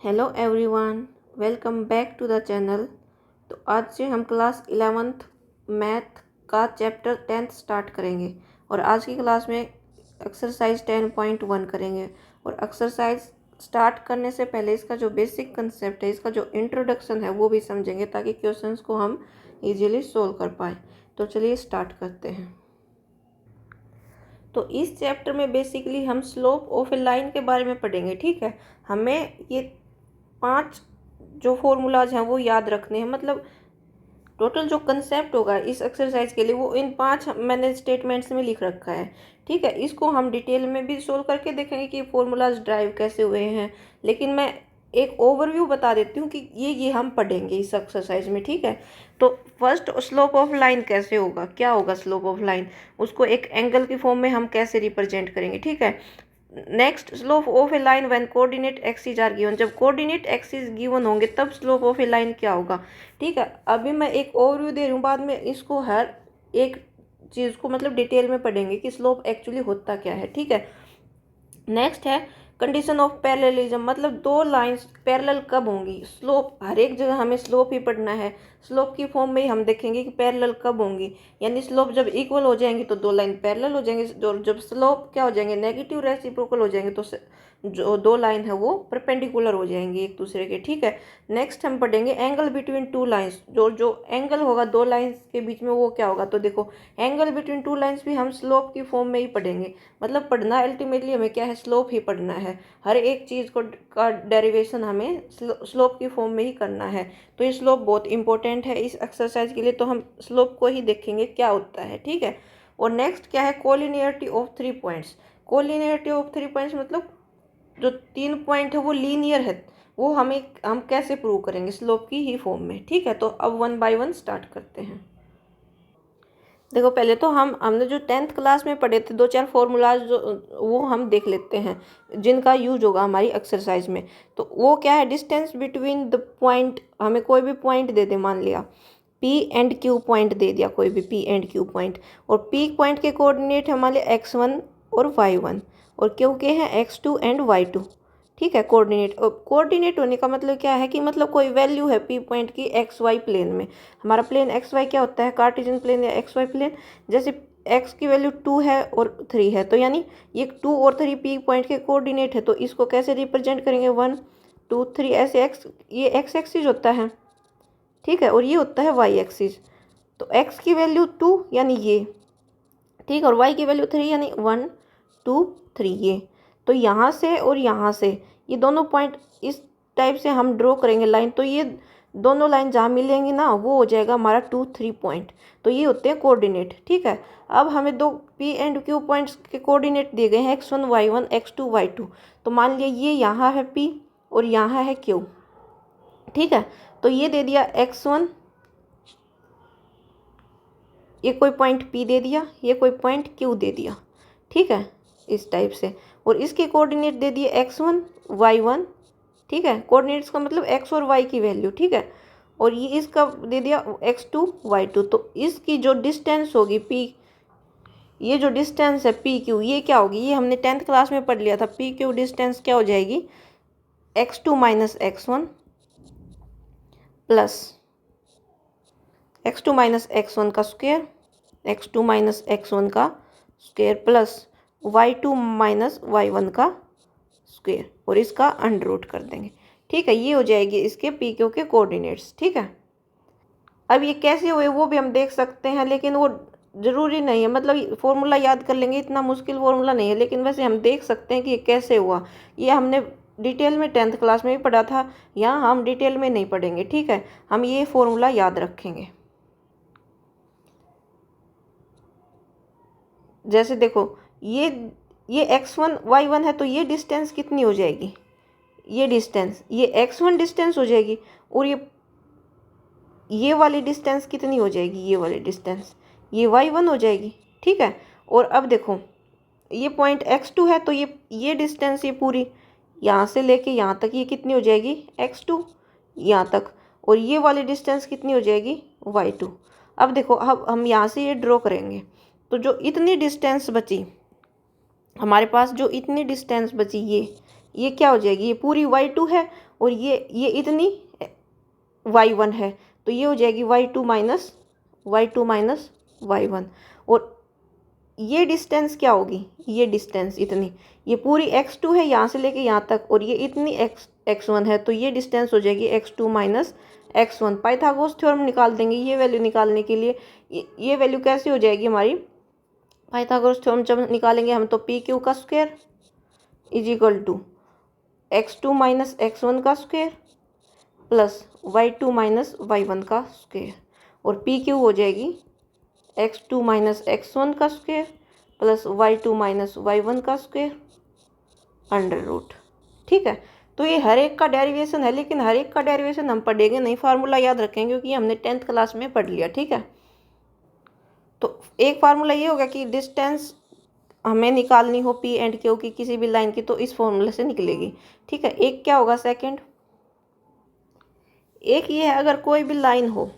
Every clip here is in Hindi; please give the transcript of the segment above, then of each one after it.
Hello everyone, welcome back to the channel. तो आज से हम क्लास 11th मैथ का चैप्टर 10th स्टार्ट करेंगे और आज की क्लास में एक्सरसाइज 10.1 करेंगे। और एक्सरसाइज स्टार्ट करने से पहले इसका जो बेसिक कंसेप्ट है, इसका जो इंट्रोडक्शन है वो भी समझेंगे ताकि क्वेश्चंस को हम इजीली सोल्व कर पाए। तो चलिए स्टार्ट करते हैं। तो इस चैप्टर में बेसिकली हम स्लोप ऑफ ए लाइन के बारे में पढ़ेंगे। ठीक है, हमें ये 5 जो फॉर्मूलाज हैं वो याद रखने हैं। मतलब टोटल जो कंसेप्ट होगा इस एक्सरसाइज के लिए वो इन 5 मैंने स्टेटमेंट्स में लिख रखा है। ठीक है, इसको हम डिटेल में भी सोल्व करके देखेंगे कि फॉर्मूलाज ड्राइव कैसे हुए हैं, लेकिन मैं एक ओवरव्यू बता देती हूँ कि ये हम पढ़ेंगे इस एक्सरसाइज में। ठीक है, तो फर्स्ट स्लोप ऑफ लाइन कैसे होगा, क्या होगा स्लोप ऑफ लाइन, उसको एक एंगल की फॉर्म में हम कैसे रिप्रेजेंट करेंगे। ठीक है, next slope of a line when coordinate axis are given, जब कोऑर्डिनेट एक्सिस गिवन होंगे तब स्लोप ऑफ ए लाइन क्या होगा। ठीक है, अभी मैं एक ओवरव्यू दे रही हूँ, बाद में इसको हर एक चीज़ को मतलब डिटेल में पढ़ेंगे कि स्लोप एक्चुअली होता क्या है। ठीक है, नेक्स्ट है कंडीशन ऑफ पैरेललिज्म, मतलब दो लाइंस पैरेलल कब होंगी। स्लोप हर एक जगह हमें स्लोप ही पढ़ना है, स्लोप की फॉर्म में ही हम देखेंगे कि पैरेलल कब होंगी। यानी स्लोप जब इक्वल हो जाएंगी तो दो लाइन पैरेलल हो जाएंगे, और जब स्लोप क्या हो जाएंगे, नेगेटिव रेसिप्रोकल हो जाएंगे तो जो दो लाइन है वो परपेंडिकुलर हो जाएंगी एक दूसरे के। ठीक है, नेक्स्ट हम पढ़ेंगे एंगल बिटवीन टू लाइंस, जो जो एंगल होगा दो लाइंस के बीच में वो क्या होगा। तो देखो एंगल बिटवीन टू लाइंस भी हम स्लोप की फॉर्म में ही पढ़ेंगे। मतलब पढ़ना अल्टीमेटली हमें क्या है, स्लोप ही पढ़ना है। हर एक चीज़ को का डेरिवेशन हमें स्लोप की फॉर्म में ही करना है। तो ये स्लोप बहुत इंपॉर्टेंट है इस एक्सरसाइज के लिए, तो हम स्लोप को ही देखेंगे क्या होता है। ठीक है, और नेक्स्ट क्या है, collinearity of 3 points. Collinearity of 3 points मतलब जो 3 पॉइंट है वो लीनियर है, वो हम कैसे प्रूव करेंगे, स्लोप की ही फॉर्म में। ठीक है, तो अब 1 बाय 1 स्टार्ट करते हैं। देखो पहले तो हमने जो 10th क्लास में पढ़े थे दो चार फॉर्मूलाज जो वो हम देख लेते हैं जिनका यूज होगा हमारी एक्सरसाइज में। तो वो क्या है, डिस्टेंस बिटवीन द पॉइंट, हमें कोई भी पॉइंट दे दे, मान लिया पी एंड क्यू पॉइंट दे दिया, कोई भी पी एंड क्यू पॉइंट, और पी पॉइंट के कोऑर्डिनेट हमारे x1 और y1 और क्यू के हैं x2 एंड y2। ठीक है, कोऑर्डिनेट, और कोऑर्डिनेट होने का मतलब क्या है कि मतलब कोई वैल्यू है पी पॉइंट की एक्स वाई प्लेन में। हमारा प्लेन एक्स वाई क्या होता है, कार्टेशियन प्लेन या एक्स वाई प्लेन। जैसे एक्स की वैल्यू 2 है और 3 है, तो यानी ये 2 और 3 पी पॉइंट के कोऑर्डिनेट है, तो इसको कैसे रिप्रेजेंट करेंगे, 1 2 3 ऐसे। एक्स ये एक्स एक्सिस होता है, ठीक है, और ये होता है वाई एक्सिस। तो एक्स की वैल्यू 2 यानी ये, ठीक, और y की वैल्यू 3 यानी 1 2 3 ये। तो यहाँ से और यहाँ से ये दोनों पॉइंट इस टाइप से हम ड्रॉ करेंगे लाइन, तो ये दोनों लाइन जहाँ मिलेंगी ना वो हो जाएगा हमारा 2 3 पॉइंट। तो ये होते हैं कोऑर्डिनेट। ठीक है, अब हमें दो p एंड q पॉइंट्स के कोऑर्डिनेट दिए गए हैं x1 y1 x2 y2। तो मान लिया ये यहाँ है p और यहाँ है q। ठीक है, तो ये दे दिया x1, ये कोई पॉइंट P दे दिया, ये कोई पॉइंट Q दे दिया। ठीक है, इस टाइप से, और इसके कोऑर्डिनेट दे दिए x1 y1। ठीक है, कोऑर्डिनेट्स का मतलब x और y की वैल्यू। ठीक है, और ये इसका दे दिया x2 y2। तो इसकी जो डिस्टेंस होगी P, ये जो डिस्टेंस है PQ, ये क्या होगी, ये हमने 10th क्लास में पढ़ लिया था। PQ डिस्टेंस क्या हो जाएगी, x2 minus x1 plus x2 minus x1 का स्क्वायर, x2 माइनस x1 का square plus y2 minus y1 का स्क्वायर, और इसका अंडर रूट कर देंगे। ठीक है, ये हो जाएगी इसके पी क्यू के कोऑर्डिनेट्स। ठीक है, अब ये कैसे हुए वो भी हम देख सकते हैं, लेकिन वो ज़रूरी नहीं है, मतलब फॉर्मूला याद कर लेंगे, इतना मुश्किल फॉर्मूला नहीं है, लेकिन वैसे हम देख सकते हैं कि ये कैसे हुआ। ये हमने डिटेल में 10th क्लास में भी पढ़ा था, यहाँ हम डिटेल में नहीं पढ़ेंगे। ठीक है, हम ये फॉर्मूला याद रखेंगे। जैसे देखो ये x1 y1 है, तो ये डिस्टेंस कितनी हो जाएगी, ये डिस्टेंस, ये x1 डिस्टेंस हो जाएगी, और ये वाली डिस्टेंस कितनी हो जाएगी, ये वाली डिस्टेंस ये y1 हो जाएगी। ठीक है, और अब देखो ये पॉइंट x2 है, तो ये डिस्टेंस, ये पूरी यहाँ से लेके यहाँ तक ये कितनी हो जाएगी, x2 यहाँ तक, और ये वाली डिस्टेंस कितनी हो जाएगी, y2। अब देखो अब हम यहाँ से ये ड्रॉ करेंगे, तो जो इतनी डिस्टेंस बची हमारे पास, जो इतनी डिस्टेंस बची ये क्या हो जाएगी, ये पूरी y2 है और ये इतनी y1 है, तो ये हो जाएगी y2 माइनस y1। और ये डिस्टेंस क्या होगी, ये डिस्टेंस इतनी, ये पूरी x2 है यहाँ से लेके यहाँ तक, और ये इतनी x1 है, तो ये डिस्टेंस हो जाएगी x2 minus x1। Pythagoras theorem निकाल देंगे ये वैल्यू निकालने के लिए। ये वैल्यू कैसी हो जाएगी हमारी, पाइथागोरस थ्योरम जब निकालेंगे हम, तो पी क्यू का square is equal to x2 minus x1 का square plus y2 minus y1 का स्क्वायर, और पी क्यू हो जाएगी x2 माइनस x1 का square plus y2 minus y1 का स्क्वायर अंडर रूट। ठीक है, तो ये हर एक का डेरिवेशन है, लेकिन हर एक का डेरिवेशन हम पढ़ेंगे नहीं, फार्मूला याद रखेंगे क्योंकि हमने 10th क्लास में पढ़ लिया। ठीक है, तो एक फार्मूला ये होगा कि डिस्टेंस हमें निकालनी हो पी एंड क्यू की किसी भी लाइन की, तो इस फॉर्मूले से निकलेगी। ठीक है, एक क्या होगा सेकंड, एक ये है अगर कोई भी लाइन हो,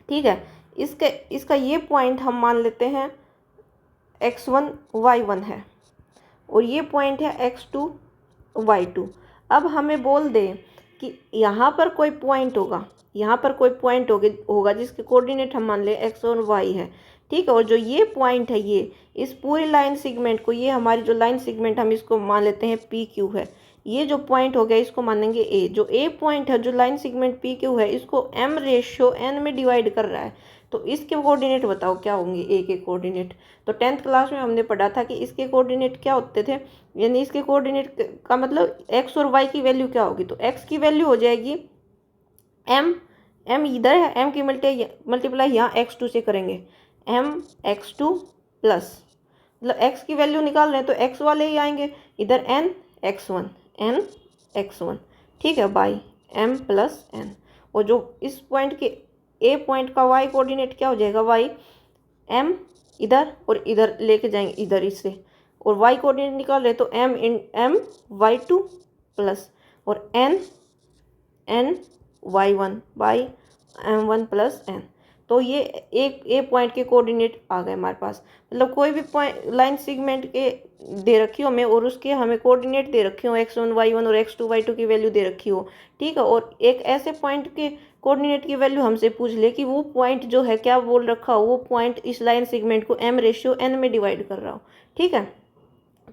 ठीक है, इसका ये पॉइंट हम मान लेते हैं x1 y1 है और ये पॉइंट है x2 y2। अब हमें बोल दे कि यहाँ पर कोई पॉइंट होगा, यहाँ पर कोई पॉइंट होगा जिसके कोऑर्डिनेट हम मान ले x और y है। ठीक है, और जो ये पॉइंट है, ये इस पूरी लाइन सेगमेंट को, ये हमारी जो लाइन सेगमेंट हम इसको मान लेते हैं पी क्यू है। ये जो पॉइंट हो गया इसको मानेंगे ए। जो ए पॉइंट है, जो लाइन सेगमेंट पी क्यू है, इसको m/n में डिवाइड कर रहा है, तो इसके कोऑर्डिनेट बताओ क्या होंगे, ए के कोऑर्डिनेट। तो 10th क्लास में हमने पढ़ा था कि इसके कोऑर्डिनेट क्या होते थे, यानी इसके कोऑर्डिनेट का मतलब x और y की वैल्यू क्या होगी। तो x की वैल्यू हो जाएगी m इधर है, m की मल्टीप्लाई यहाँ x2 से करेंगे, mx2 प्लस, मतलब x की वैल्यू निकाल रहे हैं तो x वाले ही आएंगे, इधर n x1। ठीक है, बाई m प्लस n। और जो इस पॉइंट के ए पॉइंट का y कोऑर्डिनेट क्या हो जाएगा, y m इधर और इधर लेके जाएंगे इधर इससे, और y कोऑर्डिनेट निकाल रहे तो m y2 प्लस और n y1 by m1 plus n। तो ये एक ए पॉइंट के कोऑर्डिनेट आ गए हमारे पास। मतलब कोई भी पॉइंट लाइन सेगमेंट के दे रखी हो हमें और उसके हमें कोऑर्डिनेट दे रखे हो x1 y1 और x2 y2 की वैल्यू दे रखी हो। ठीक है, और एक ऐसे पॉइंट के कोऑर्डिनेट की वैल्यू हमसे पूछ ले कि वो पॉइंट जो है क्या बोल रखा हो, वो पॉइंट इस लाइन सेगमेंट को m/n में डिवाइड कर रहा हो। ठीक है,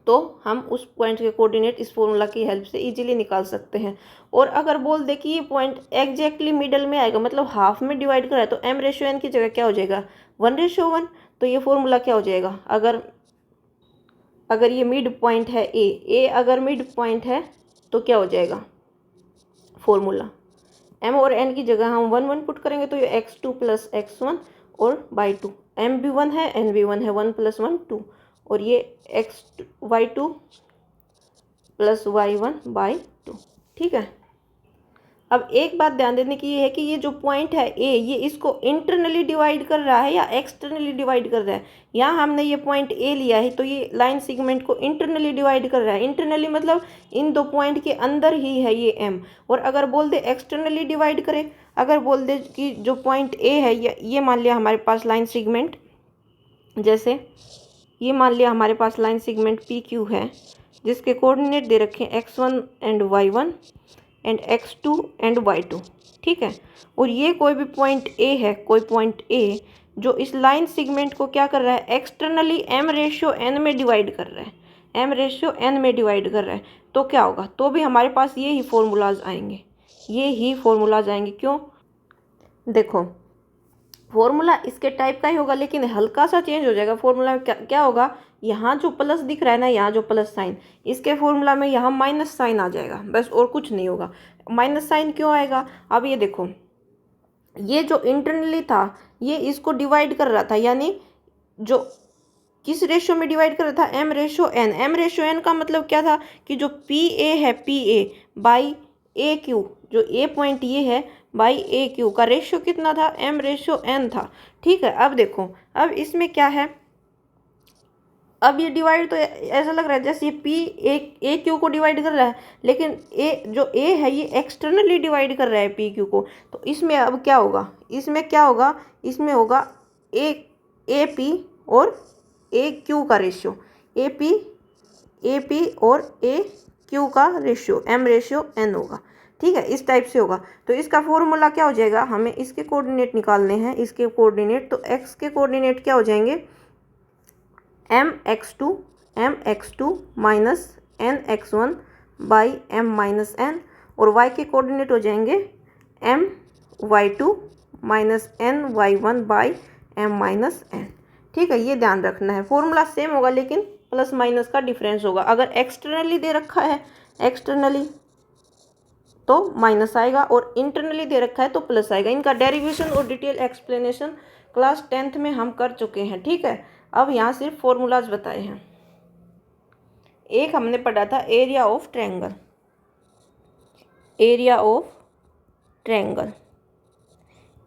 तो हम उस पॉइंट के कोऑर्डिनेट इस फॉर्मूला की हेल्प से इजीली निकाल सकते हैं। और अगर बोल दे कि ये पॉइंट एग्जैक्टली मिडल में आएगा, मतलब हाफ में डिवाइड करा है, तो m/n की जगह क्या हो जाएगा 1/1। तो ये फॉर्मूला क्या हो जाएगा, अगर ये मिड पॉइंट है ए अगर मिड पॉइंट है तो क्या हो जाएगा फॉर्मूला, m और n की जगह हम 1 पुट करेंगे तो ये x2 प्लस x1 और बाई 2, m भी 1 है n भी 1 है, 1 + 1 2, और ये y2 प्लस y1 बाई 2। ठीक है, अब एक बात ध्यान देने की ये है कि ये जो पॉइंट है ए, ये इसको इंटरनली डिवाइड कर रहा है या एक्सटर्नली डिवाइड कर रहा है। यहाँ हमने ये पॉइंट ए लिया है तो ये लाइन सेगमेंट को इंटरनली डिवाइड कर रहा है। इंटरनली मतलब इन दो पॉइंट के अंदर ही है ये एम। और अगर बोल दे एक्सटर्नली डिवाइड करे, अगर बोल दे कि जो पॉइंट ए है ये मान लिया हमारे पास लाइन सेगमेंट, जैसे ये मान लिया हमारे पास लाइन सेगमेंट पी क्यू है जिसके कोऑर्डिनेट दे रखे हैं x1 and y1 and x2 and y2। ठीक है, और ये कोई भी पॉइंट ए है, कोई पॉइंट ए जो इस लाइन सेगमेंट को क्या कर रहा है, एक्सटर्नली m/n में डिवाइड कर रहा है, m/n में डिवाइड कर रहा है, तो क्या होगा, तो भी हमारे पास ये ही फॉर्मूलाज आएंगे, ये ही फॉर्मूलाज आएंगे। क्यों, देखो फॉर्मूला इसके टाइप का ही होगा लेकिन हल्का सा चेंज हो जाएगा। फॉर्मूला में क्या होगा, यहाँ जो प्लस दिख रहा है ना, यहाँ जो प्लस साइन, इसके फॉर्मूला में यहाँ माइनस साइन आ जाएगा, बस और कुछ नहीं होगा। माइनस साइन क्यों आएगा, अब ये देखो, ये जो इंटरनली था ये इसको डिवाइड कर रहा था, यानी जो किस रेशियो में डिवाइड कर रहा था, m/n। m/n का मतलब क्या था कि जो पी ए है, P A by A Q, जो ए पॉइंट ये है बाई ए क्यू का रेशियो कितना था, m/n था। ठीक है, अब देखो, अब इसमें क्या है, अब ये डिवाइड तो ऐसा लग रहा है जैसे ये पी ए क्यू को डिवाइड कर रहा है, लेकिन ए है ये एक्सटर्नली डिवाइड कर रहा है पी क्यू को। तो इसमें अब क्या होगा, इसमें क्या होगा, इसमें होगा ए पी और ए क्यू का रेशियो, ए पी और ए क्यू का रेशियो m रेशियो n होगा, ठीक है, इस टाइप से होगा। तो इसका फॉर्मूला क्या हो जाएगा, हमें इसके कोऑर्डिनेट निकालने हैं, इसके कोऑर्डिनेट, तो x के कोऑर्डिनेट क्या हो जाएंगे, mx2 minus nx1 by m minus n, और y के कोऑर्डिनेट हो जाएंगे my2 minus ny1 by m minus n, ठीक है। ये ध्यान रखना है, फॉर्मूला सेम होगा लेकिन प्लस माइनस का डिफरेंस होगा। अगर एक्सटर्नली दे रखा है, एक्सटर्नली तो माइनस आएगा, और इंटरनली दे रखा है तो प्लस आएगा। इनका डेरिवेशन और डिटेल एक्सप्लेनेशन क्लास 10th में हम कर चुके हैं, ठीक है। अब यहाँ सिर्फ फॉर्मूलाज बताए हैं। एक हमने पढ़ा था area of triangle, area of triangle,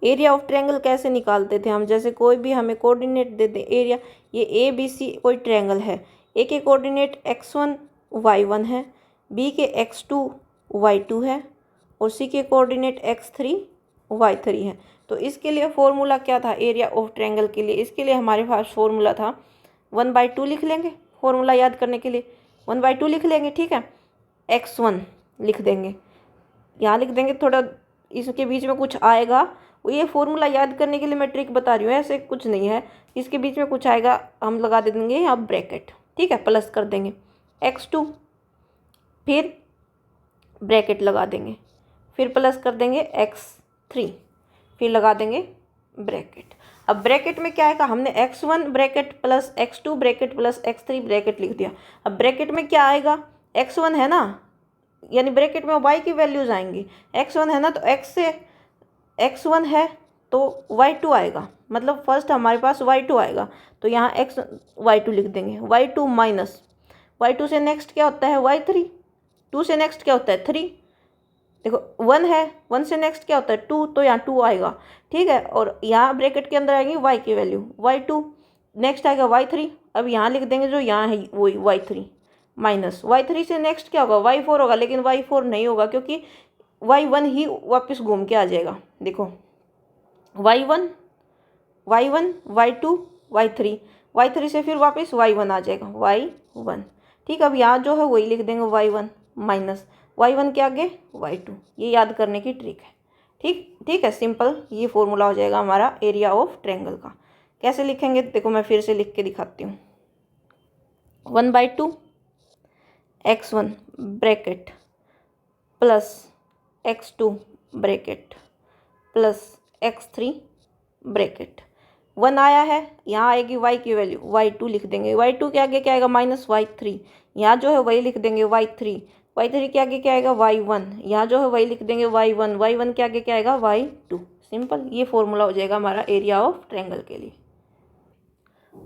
area of triangle कैसे निकालते थे हम, जैसे कोई भी हमें कोऑर्डिनेट दे दे एरिया, ये ए बी सी कोई ट्रायंगल है, ए के कोऑर्डिनेट x1 y1 है, बी के x2 y2 है, और सी के कोऑर्डिनेट x3 y3 है। तो इसके लिए फॉर्मूला क्या था एरिया ऑफ ट्रायंगल के लिए, इसके लिए हमारे पास फॉर्मूला था 1/2 लिख लेंगे, फॉर्मूला याद करने के लिए 1/2 लिख लेंगे, ठीक है। x1 लिख देंगे, यहाँ लिख देंगे, थोड़ा इसके बीच में कुछ आएगा, ये फॉर्मूला याद करने के लिए मैं ट्रिक बता रही हूँ, ऐसे कुछ नहीं है, इसके बीच में कुछ आएगा हम लगा दे देंगे यहाँ ब्रैकेट, ठीक है, प्लस कर देंगे x2, फिर ब्रैकेट लगा देंगे, फिर प्लस कर देंगे x3, फिर लगा देंगे ब्रैकेट। अब ब्रैकेट में क्या आएगा, हमने x1 bracket plus x2 bracket plus x3 bracket लिख दिया। अब ब्रैकेट में क्या आएगा, x1 है ना, यानी ब्रैकेट में y की वैल्यूज आएंगी, x1 है ना, तो x से x1 है तो y2 आएगा, मतलब फर्स्ट हमारे पास y2 आएगा, तो यहाँ y2 लिख देंगे, y2 माइनस y2 से नेक्स्ट क्या होता है y3, 2 से नेक्स्ट क्या होता है 3, देखो 1 है, 1 से नेक्स्ट क्या होता है 2, तो यहाँ 2 आएगा, ठीक है। और यहाँ ब्रैकेट के अंदर आएगी y की वैल्यू y2, नेक्स्ट आएगा y3, अब यहाँ लिख देंगे जो यहाँ है वही y3 माइनस y3 से नेक्स्ट क्या होगा y4 होगा, लेकिन y4 नहीं होगा क्योंकि y1 ही वापस घूम के आ जाएगा, देखो y1 y2 y3 से फिर वापस y1 आ जाएगा y1, ठीक। अब यहाँ जो है वही लिख देंगे y1 माइनस y1 के आगे y2, ये याद करने की ट्रिक है, ठीक है, सिंपल ये फॉर्मूला हो जाएगा हमारा एरिया ऑफ ट्रायंगल का। कैसे लिखेंगे देखो, मैं फिर से लिख के दिखाती हूँ, 1/2 x1 bracket plus x2 bracket plus x3 bracket, 1 आया है, यहाँ आएगी y की वैल्यू y2 लिख देंगे, y2 के आगे क्या आएगा माइनस y3, यहाँ जो है वही लिख देंगे y3 के आगे क्या आएगा y1, यहाँ जो है वही लिख देंगे y1 के आगे क्या आएगा y2, सिंपल, ये फॉर्मूला हो जाएगा हमारा एरिया ऑफ ट्रायंगल के लिए।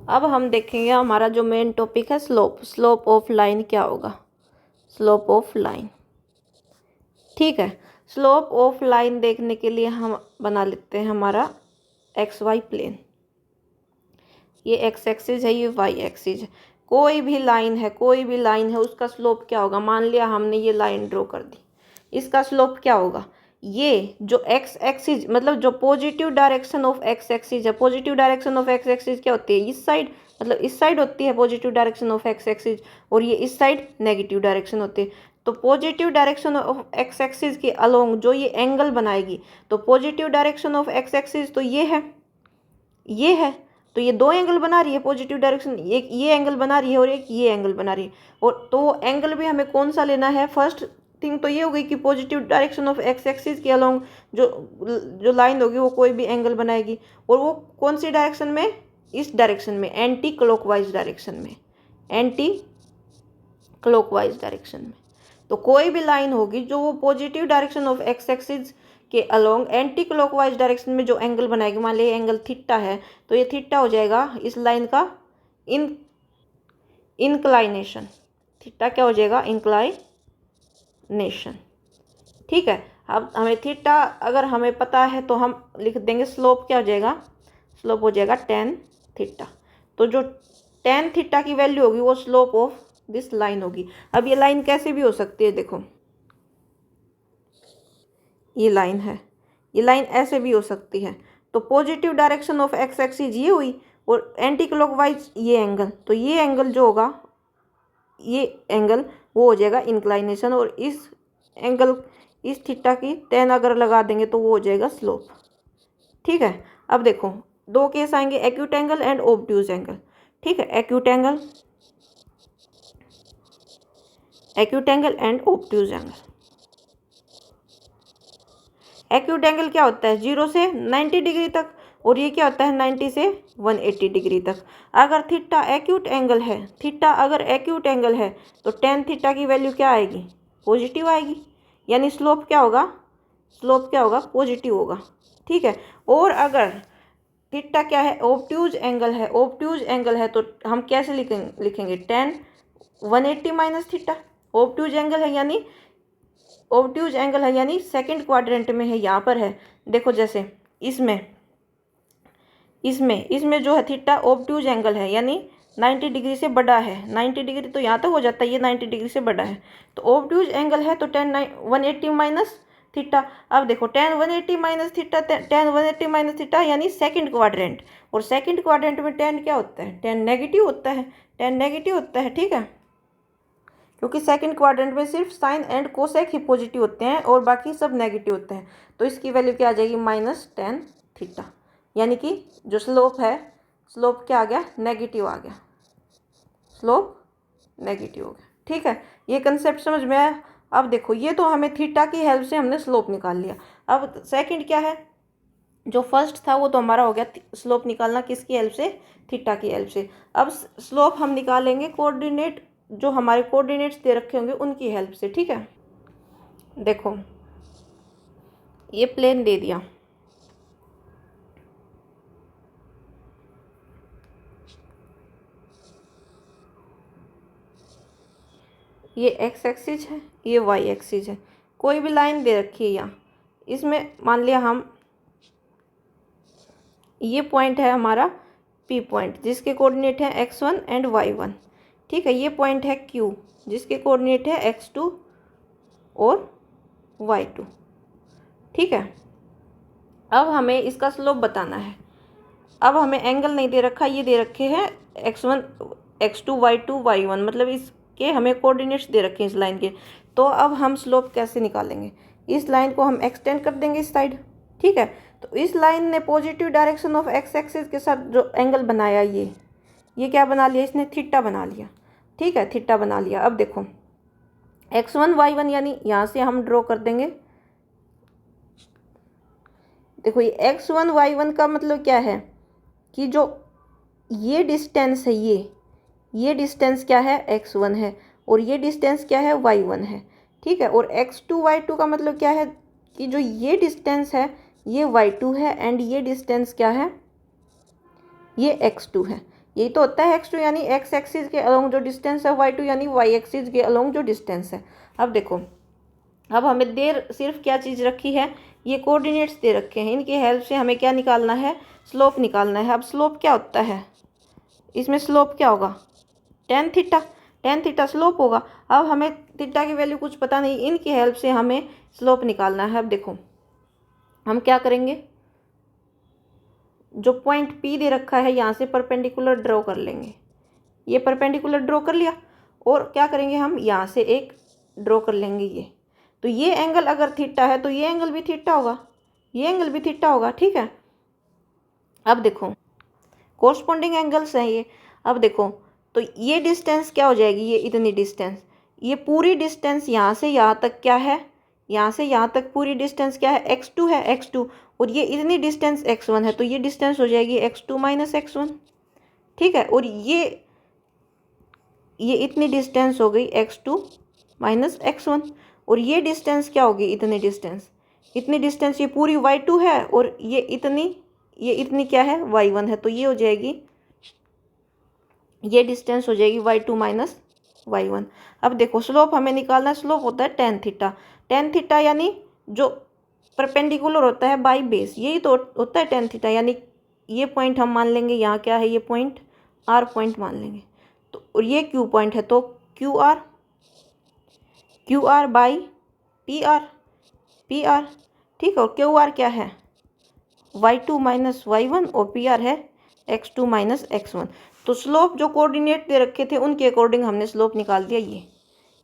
अब हम देखेंगे हमारा जो मेन टॉपिक है स्लोप ऑफ लाइन क्या होगा, स्लोप ऑफ लाइन, ठीक है। स्लोप ऑफ लाइन देखने के लिए हम बना लेते हैं हमारा XY प्लेन, ये x एक्सिस है, ये y एक्सिस है, कोई भी लाइन है उसका स्लोप क्या होगा, मान लिया हमने ये लाइन ड्रॉ कर दी, इसका स्लोप क्या होगा, ये जो x एक्सिस मतलब जो positive direction of x axis है, positive direction of x axis क्या होती है, इस साइड, मतलब इस साइड होती है positive direction of x axis, और ये इस साइड नेगेटिव डायरेक्शन होती है। तो positive direction of x axis के अलोंग जो ये एंगल बनाएगी, तो positive direction of x axis तो ये है, तो ये दो एंगल बना रही है पॉजिटिव डायरेक्शन, एक ये एंगल बना रही है और एक ये एंगल बना रही है, और तो एंगल भी हमें कौन सा लेना है, फर्स्ट थिंग तो ये हो गई कि positive direction of x axis के अलोंग जो लाइन होगी वो कोई भी एंगल बनाएगी, और वो कौन सी डायरेक्शन में, इस डायरेक्शन में, एंटी क्लॉकवाइज डायरेक्शन में, एंटी क्लॉकवाइज डायरेक्शन में। तो कोई भी लाइन होगी जो वो positive direction of x axis के अलोंग एंटी क्लॉकवाइज डायरेक्शन में जो एंगल बनाएगी, मान लीजिए एंगल थीटा है, तो ये थीटा हो जाएगा इस लाइन का इंक्लाइनेशन, थीटा क्या हो जाएगा इंक्लाइनेशन, ठीक है। अब हमें थीटा अगर हमें पता है तो हम लिख देंगे स्लोप क्या हो जाएगा, स्लोप हो जाएगा tan थीटा, तो जो tan थीटा की वैल्यू होगी वो स्लोप ऑफ दिस लाइन होगी। अब ये लाइन कैसे भी हो सकती है, देखो ये लाइन है, ये लाइन ऐसे भी हो सकती है, तो positive direction of x axis ये हुई और एंटी क्लॉकवाइज ये एंगल, तो ये एंगल जो होगा, ये एंगल वो हो जाएगा इंक्लाइनेशन, और इस एंगल इस थीटा की tan अगर लगा देंगे तो वो हो जाएगा स्लोप। ठीक है, अब देखो दो केस आएंगे, acute angle and obtuse angle. ठीक है, acute angle and obtuse angle. Acute angle क्या होता है 0 से 90 डिग्री तक, और ये क्या होता है 90 से 180 डिग्री तक। अगर थीटा एक्यूट एंगल है, थीटा अगर एक्यूट एंगल है तो टेन थीटा की वैल्यू क्या आएगी, पॉजिटिव आएगी, यानी स्लोप क्या होगा, पॉजिटिव होगा। ठीक है, और अगर थीटा क्या है, ऑब्ट्यूज एंगल है, तो हम कैसे लिखेंगे ten 180 minus theta. Obtuse angle है यानी सेकंड क्वाड्रेंट में है, यहाँ पर है। देखो जैसे इसमें जो है थीटा ऑब्ट्यूज एंगल है यानी 90 डिग्री से बड़ा है। 90 डिग्री तो यहाँ तक हो जाता है, ये 90 डिग्री से बड़ा है, तो ऑब्ट्यूज एंगल है तो टेन 180 माइनस थीटा। अब देखो टेन 180 माइनस थीटा यानी सेकंड क्वाड्रेंट, और सेकंड क्वाड्रेंट में टेन क्या होता है, टेन नेगेटिव होता है। ठीक है, क्योंकि सेकंड क्वाड्रेंट में सिर्फ साइन एंड कोसेक ही पॉजिटिव होते हैं और बाकी सब नेगेटिव होते हैं, तो इसकी वैल्यू क्या आ जाएगी माइनस टेन थीटा, यानी कि जो स्लोप है, स्लोप क्या आ गया, नेगेटिव आ गया, स्लोप नेगेटिव हो गया। ठीक है, ये कंसेप्ट समझ में आया। अब देखो ये तो हमें थीटा की हेल्प से हमने स्लोप निकाल लिया। अब सेकंड क्या है, जो फर्स्ट था वो तो हमारा हो गया स्लोप निकालना किसकी हेल्प से, थीटा की हेल्प से। अब स्लोप हम निकालेंगे कोऑर्डिनेट, जो हमारे कोऑर्डिनेट्स दे रखे होंगे उनकी हेल्प से। ठीक है, देखो ये प्लेन दे दिया, ये एक्स एक्सिस है, ये वाई एक्सिस है, कोई भी लाइन दे रखी है यहाँ, इसमें मान लिया हम ये पॉइंट है हमारा पी पॉइंट जिसके कोऑर्डिनेट है x1 एंड y1। ठीक है, ये पॉइंट है Q जिसके कोऑर्डिनेट है x2 और y2। ठीक है, अब हमें इसका स्लोप बताना है। अब हमें एंगल नहीं दे रखा, ये दे रखे हैं x1 x2 y2 y1, मतलब इसके हमें कोऑर्डिनेट्स दे रखे हैं इस लाइन के। तो अब हम स्लोप कैसे निकालेंगे, इस लाइन को हम एक्सटेंड कर देंगे इस साइड। ठीक है, तो इस लाइन ने positive direction of x axis के साथ जो एंगल बनाया, ये क्या बना लिया, इसने थीटा बना लिया। ठीक है, थीटा बना लिया। अब देखो x1 y1 यानी यहाँ से हम ड्रॉ कर देंगे। देखो ये x1 y1 का मतलब क्या है कि जो ये डिस्टेंस है, ये डिस्टेंस क्या है, x1 है, और ये डिस्टेंस क्या है, y1 है। ठीक है, और x2 y2 का मतलब क्या है कि जो ये डिस्टेंस है ये y2 है, एंड ये डिस्टेंस क्या है, ये x2 है। यही तो होता है x2 यानी x एक्सिस के अलोंग जो डिस्टेंस है, y2 यानी y एक्सिस के अलोंग जो डिस्टेंस है। अब देखो, अब हमें देर सिर्फ क्या चीज़ रखी है, ये कोऑर्डिनेट्स दे रखे हैं, इनकी हेल्प से हमें क्या निकालना है, स्लोप निकालना है। अब स्लोप क्या होता है, इसमें स्लोप क्या होगा, टेन थीटा स्लोप होगा। अब हमें थीटा की वैल्यू कुछ पता नहीं, इनकी हेल्प से हमें स्लोप निकालना है। अब देखो हम क्या करेंगे, जो पॉइंट P दे रखा है यहाँ से परपेंडिकुलर ड्रॉ कर लेंगे। ये परपेंडिकुलर ड्रॉ कर लिया, और क्या करेंगे हम यहाँ से एक ड्रॉ कर लेंगे ये। तो ये एंगल अगर थीटा है तो ये एंगल भी थीटा होगा, ये एंगल भी थीटा होगा। ठीक है, अब देखो कोरस्पॉन्डिंग एंगल्स हैं ये। अब देखो तो ये डिस्टेंस क्या हो जाएगी, ये इतनी डिस्टेंस, ये पूरी डिस्टेंस यहाँ से यहाँ तक क्या है, यहाँ से यहाँ तक पूरी डिस्टेंस क्या है, x2 है, x2, और ये इतनी डिस्टेंस x1 है, तो ये डिस्टेंस हो जाएगी x2 माइनस x1। ठीक है, और ये इतनी डिस्टेंस हो गई x2 माइनस x1, और ये डिस्टेंस क्या होगी, इतनी डिस्टेंस ये पूरी y2 है, और ये इतनी क्या है, y1 है, तो ये हो जाएगी, ये डिस्टेंस हो जाएगी y2 माइनस y1। अब देखो स्लोप हमें निकालना है, स्लोप होता है टेन थीटा यानी जो परपेंडिकुलर होता है बाई बेस, यही तो होता है टेन थीटा। यानी ये पॉइंट हम मान लेंगे, यहाँ क्या है, ये पॉइंट R पॉइंट मान लेंगे, तो और ये Q पॉइंट है, तो Q R by P R. ठीक है, और QR क्या है, y2 माइनस y1, और PR है x2 माइनस x1। तो स्लोप जो कोऑर्डिनेट दे रखे थे उनके अकॉर्डिंग हमने स्लोप निकाल दिया।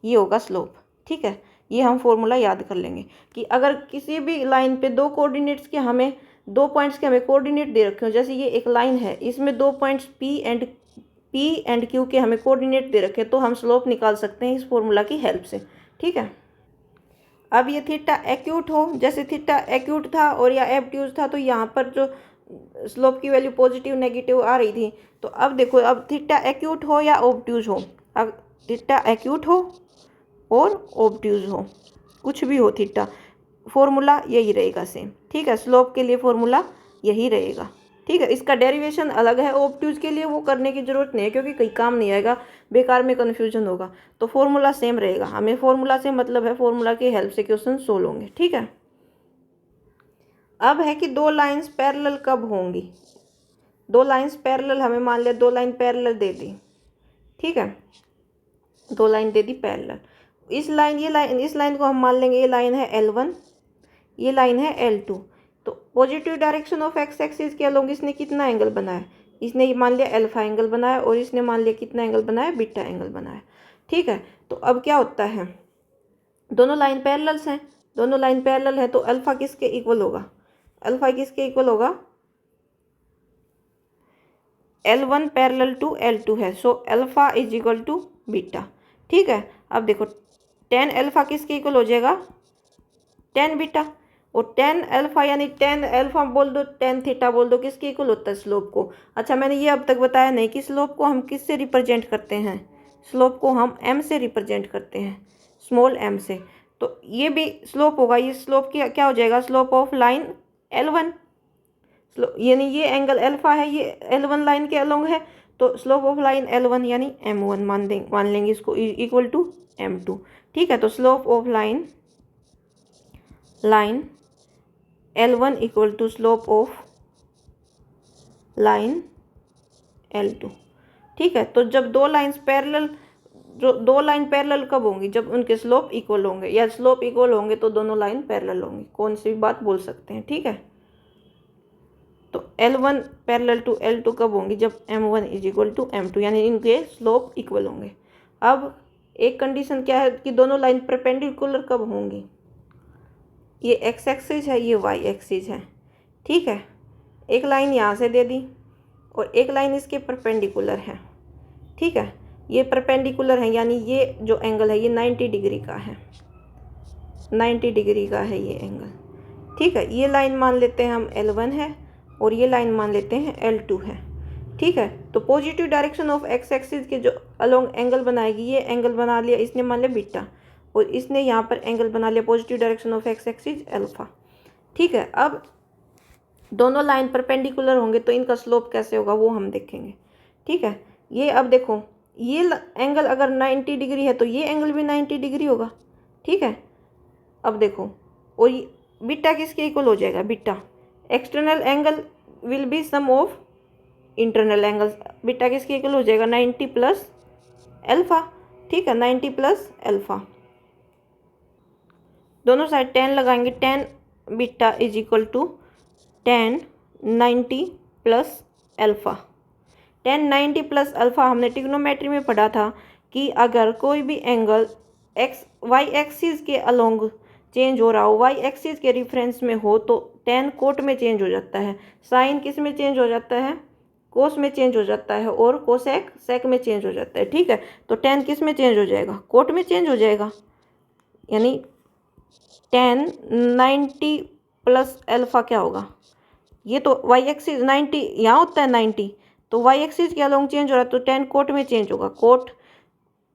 ये होगा स्लोप। ठीक है, ये हम फॉर्मूला याद कर लेंगे कि अगर किसी भी लाइन पे दो कोऑर्डिनेट्स के हमें दो पॉइंट्स के हमें कोऑर्डिनेट दे रखे हो, जैसे ये एक लाइन है, इसमें दो पॉइंट्स पी एंड क्यू के हमें कोऑर्डिनेट दे रखे हैं, तो हम स्लोप निकाल सकते हैं इस फॉर्मूला की हेल्प से। ठीक है, अब ये थीटा एक्यूट हो, जैसे थीटा एक्यूट था और या एब्ट्यूज था, तो यहाँ पर जो स्लोप की वैल्यू पॉजिटिव नेगेटिव आ रही थी। तो अब देखो, अब थीटा एक्यूट हो या ऑब्ट्यूज हो, अब थीटा एक्यूट हो और ऑब्ट्यूज हो, कुछ भी हो थीटा, फॉर्मूला यही रहेगा सेम। ठीक है, स्लोप के लिए फॉर्मूला यही रहेगा। ठीक है, इसका डेरिवेशन अलग है, ऑब्ट्यूज के लिए वो करने की जरूरत नहीं है क्योंकि कहीं काम नहीं आएगा, बेकार में कन्फ्यूजन होगा। तो फॉर्मूला सेम रहेगा, हमें फॉर्मूला से मतलब है, फॉर्मूला की हेल्प से क्वेश्चन सोल्व होंगे। ठीक है, अब है कि दो लाइंस पैरेलल कब होंगी। दो लाइंस पैरेलल, हमें मान लिया दो लाइन पैरेलल दे दी। ठीक है, दो लाइन दे दी पैरेलल। इस लाइन को हम मान लेंगे, ये लाइन है L1, ये लाइन है L2। तो positive direction of x axis के अलोंग इसने कितना एंगल बनाया, इसने मान लिया अल्फा एंगल बनाया, और इसने मान लिया कितना एंगल बनाया, बीटा एंगल बनाया। ठीक है, तो अब क्या होता है, दोनों लाइन पैरेलल्स हैं, दोनों लाइन पैरेलल है, तो अल्फा किसके इक्वल होगा, अल्फा किसके इक्वल होगा, L1 पैरेलल टू L2 है, so alpha is equal to beta. ठीक है, अब देखो टेन अल्फा किसके इक्वल हो जाएगा, टेन बीटा, और टेन अल्फा यानी टेन अल्फा बोल दो, टेन थीटा बोल दो, किसके इक्वल होता है, स्लोप को। अच्छा, मैंने ये अब तक बताया नहीं कि स्लोप को हम किससे रिप्रेजेंट करते हैं, स्लोप को हम m से रिप्रेजेंट करते हैं, स्मॉल m से। तो ये भी स्लोप होगा, ये स्लोप की क्या हो जाएगा, स्लोप ऑफ लाइन L1, यानी ये एंगल अल्फा है, ये L1 लाइन के अलोंग है, तो स्लोप ऑफ लाइन L1 यानी m1 मान लेंगे इसको, इक्वल टू m2। ठीक है, तो slope of line L1 equal to slope of line L2। ठीक है, तो जब दो लाइंस पैरेलल, जो दो लाइन पैरेलल कब होंगी, जब उनके स्लोप इक्वल होंगे, या स्लोप इक्वल होंगे तो दोनों लाइन पैरेलल होंगी, कौन सी बात बोल सकते हैं। ठीक है, तो L1 पैरेलल टू L2 कब होंगी, जब M1 is equal to M2, यानी इनके स्लोप इक्वल होंगे। अब एक कंडीशन क्या है कि दोनों लाइन परपेंडिकुलर कब होंगी, ये एक्स एक्सिस है, ये वाई एक्सिस है। ठीक है, एक लाइन यहाँ से दे दी और एक लाइन इसके परपेंडिकुलर है। ठीक है, ये परपेंडिकुलर है, यानी ये जो एंगल है ये 90 डिग्री का है, 90 डिग्री का है ये एंगल। ठीक है, ये लाइन मान लेते हैं हम L1 है, और ये लाइन मान लेते हैं L2 है। ठीक है, तो positive direction of x axis के जो अलोंग एंगल बनाएगी, ये एंगल बना लिया इसने, मान लिया बीटा, और इसने यहाँ पर एंगल बना लिया positive direction of x axis alpha. ठीक है, अब दोनों लाइन परपेंडिकुलर होंगे तो इनका स्लोप कैसे होगा वो हम देखेंगे। ठीक है, ये अब देखो, ये एंगल अगर 90 डिग्री है तो ये एंगल भी 90 डिग्री होगा। ठीक है, अब देखो, और बीटा किसके इक्वल हो जाएगा, beta external angle will be sum of internal angles, beta किसके इक्वल हो जाएगा, 90 प्लस अल्फा। ठीक है, 90 प्लस अल्फा, दोनों साइड 10 लगाएंगे, 10 beta is equal to 10 90 plus alpha. 10 90 plus alpha हमने ट्रिग्नोमेट्री में पढ़ा था कि अगर कोई भी एंगल एक्स वाई एक्सिस के अलोंग चेंज हो रहा हो, वाई एक्सिस के रेफरेंस में हो, तो टेन कोट में चेंज हो जाता है, साइन किस में चेंज हो जाता है, कोस में चेंज हो जाता है, और कोसेक सेक में चेंज हो जाता है। ठीक है, तो टेन किस में चेंज हो जाएगा, कोट में चेंज हो जाएगा, यानी 10 90 प्लस अल्फा क्या होगा, ये तो वाई एक्सिस 90 यहाँ होता है 90, तो वाई एक्सिस के अलोंग चेंज हो रहा है, तो 10 कोट में चेंज होगा, कोट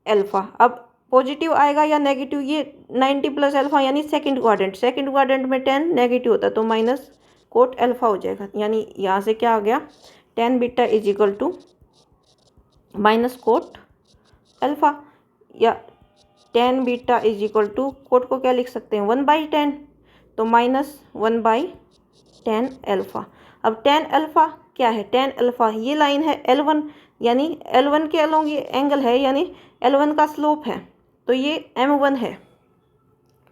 अल्फा। अब पॉजिटिव आएगा या नेगेटिव, ये 90 प्लस अल्फा यानी सेकंड क्वाड्रेंट में 10 नेगेटिव होता है, तो माइनस कोट अल्फा हो जाएगा, यानी यहाँ से क्या आ गया, 10 beta is equal to minus cot alpha, या 10 beta is equal to, cot को क्या लिख सकते हैं, 1/10, तो माइनस 1/10 अल्फा। अब 10 अल्फा क्या है, 10 अल्फा ये लाइन है L1, यानी L1 के अलोंग ये एंगल है, यानी L1 का स्लोप है, तो ये M1 है,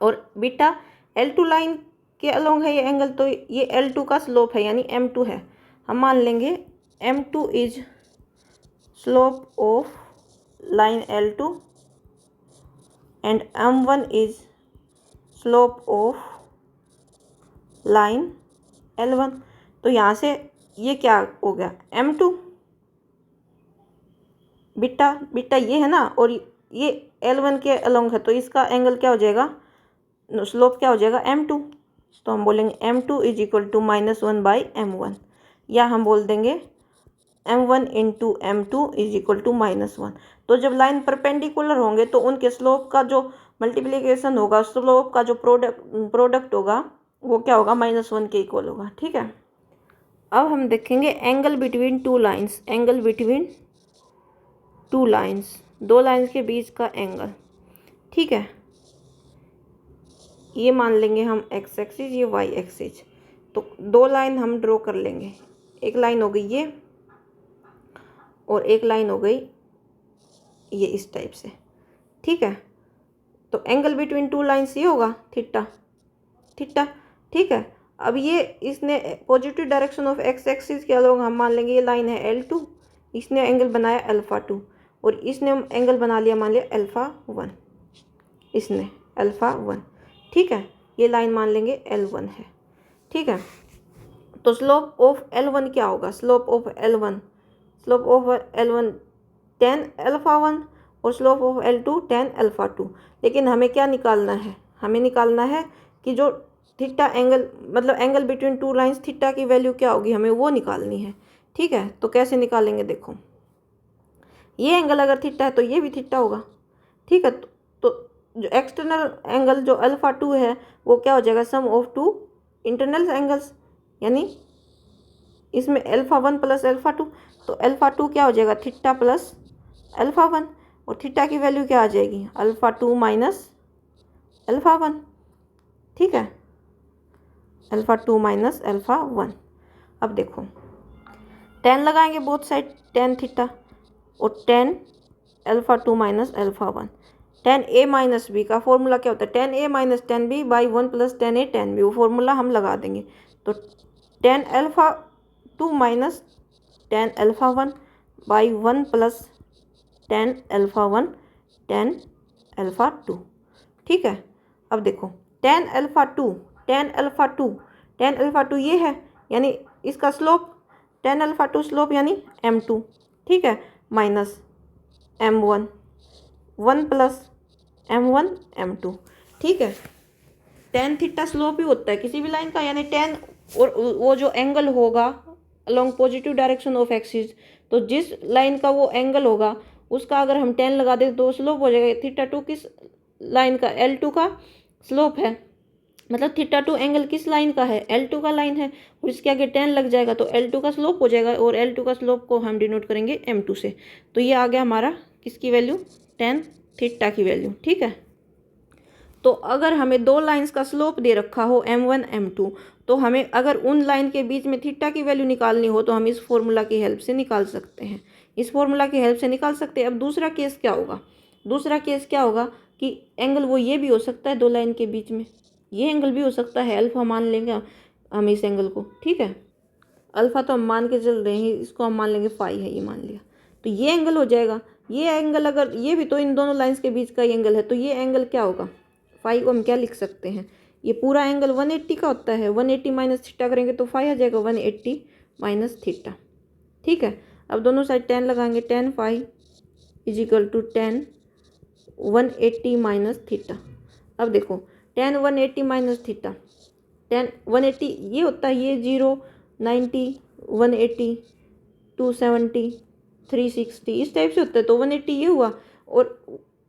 और बीटा L2 लाइन के अलोंग है ये एंगल, तो ये L2 का स्लोप है, यानी M2 है। हम मान लेंगे M2 is slope of line L2 and m1 is slope of line L1। तो यहाँ से ये क्या हो गया, m2 बीटा, बीटा ये है ना, और ये L1 के अलोंग है, तो इसका एंगल क्या हो जाएगा, स्लोप क्या हो जाएगा m2। तो हम बोलेंगे m2 is equal to -1/m1, या हम बोल देंगे m1 into m2 is equal to -1। तो जब लाइन परपेंडिकुलर होंगे तो उनके स्लोप का जो मल्टीप्लिकेशन होगा, स्लोप का जो प्रोडक्ट होगा वो क्या होगा, -1 के इक्वल होगा। ठीक है, अब हम देखेंगे angle between two lines, angle between two lines, दो लाइंस के बीच का एंगल। ठीक है, ये मान लेंगे हम x एक्सिस, ये y एक्सिस। तो दो लाइन हम ड्रॉ कर लेंगे, एक लाइन हो गई ये और एक लाइन हो गई ये इस टाइप से। ठीक है, तो एंगल बिटवीन टू लाइंस ये होगा थीटा, थीटा। ठीक है, अब ये इसने positive direction of x axis के अलोंग हम मान लेंगे ये लाइन है L2, इसने एंगल बनाया α2 और इसने एंगल बना लिया मान लिया α1, इसने α1। ठीक है, ये लाइन मान लेंगे L1 है। ठीक है, तो स्लोप ऑफ L1 क्या होगा, slope of L1, slope of L1 tan α1 और स्लोप ऑफ L2 tan α2। लेकिन हमें क्या निकालना है, हमें निकालना है कि जो थीटा एंगल, मतलब angle between two lines, theta की वैल्यू क्या होगी, हमें वो निकालनी है। ठीक है, तो कैसे निकालेंगे, देखो ये एंगल अगर थीटा है तो ये भी थीटा होगा। ठीक है, तो जो एक्सटर्नल एंगल जो α2 है वो क्या हो जाएगा, सम ऑफ टू इंटरनल एंगल्स, यानी इसमें α1 प्लस α2, तो α2 क्या हो जाएगा, थीटा प्लस α1, और थीटा की वैल्यू क्या आ जाएगी, α2 माइनस α1। ठीक है, α2 माइनस α1। अब देखो tan लगाएंगे बोथ साइड, tan थीटा और tan α2 minus α1। tan a minus B का फॉर्मूला क्या होता है, tan a minus tan b by 1 plus tan a tan b, वो फॉर्मूला हम लगा देंगे। तो tan α2 minus tan α1 by 1 plus tan α1 tan α2। ठीक है, अब देखो tan α2, tan α2, tan α2 ये है, यानी इसका स्लोप tan α2 स्लोप यानी m2। ठीक है, minus m1, 1 plus m1 m2। ठीक है, tan थीटा स्लोप ही होता है किसी भी लाइन का, यानी tan और वो जो एंगल होगा along positive direction of axis, तो जिस लाइन का वो एंगल होगा उसका अगर हम tan लगा दें तो स्लोप हो जाएगा। थीटा 2 किस लाइन का, L2 का स्लोप है, मतलब थीटा 2 एंगल किस लाइन का है, L2 का लाइन है, और इसके आगे tan लग जाएगा तो L2 का स्लोप हो जाएगा, और L2 का स्लोप को हम डिनोट करेंगे m2 से। तो ये आ गया हमारा किसकी वैल्यू, tan थीटा की वैल्यू। ठीक है, तो अगर हमें दो लाइंस का स्लोप दे रखा हो m1 m2, तो हमें अगर उन लाइन के बीच में थीटा की वैल्यू निकालनी हो तो हम इस फॉर्मूला की हेल्प से निकाल सकते हैं, इस फॉर्मूला की हेल्प से निकाल सकते हैं। अब दूसरा केस क्या होगा, दूसरा केस क्या होगा कि एंगल वो ये भी हो सकता है दो लाइन के बीच में, ये एंगल भी हो सकता है, अल्फा मान लेंगे हम इस एंगल को। ठीक है, अल्फा तो हम मान के चल रहे हैं, इसको हम मान लेंगे फाई है, ये मान लिया, तो ये एंगल हो जाएगा। ये एंगल अगर ये भी तो इन दोनों लाइंस के बीच का एंगल है, तो ये एंगल क्या होगा, फाई को हम क्या लिख सकते हैं, ये पूरा एंगल 180 का होता है, 180 माइनस थीटा करेंगे तो फाई आ जाएगा 180 माइनस थीटा। ठीक है, अब दोनों साइड tan लगाएंगे, tan phi is equal to tan 180 minus theta. अब देखो tan 180 माइनस थीटा, tan 180 ये होता है, ये 0 90 180 270 360 इस टाइप से होता है, तो 180 ये हुआ, और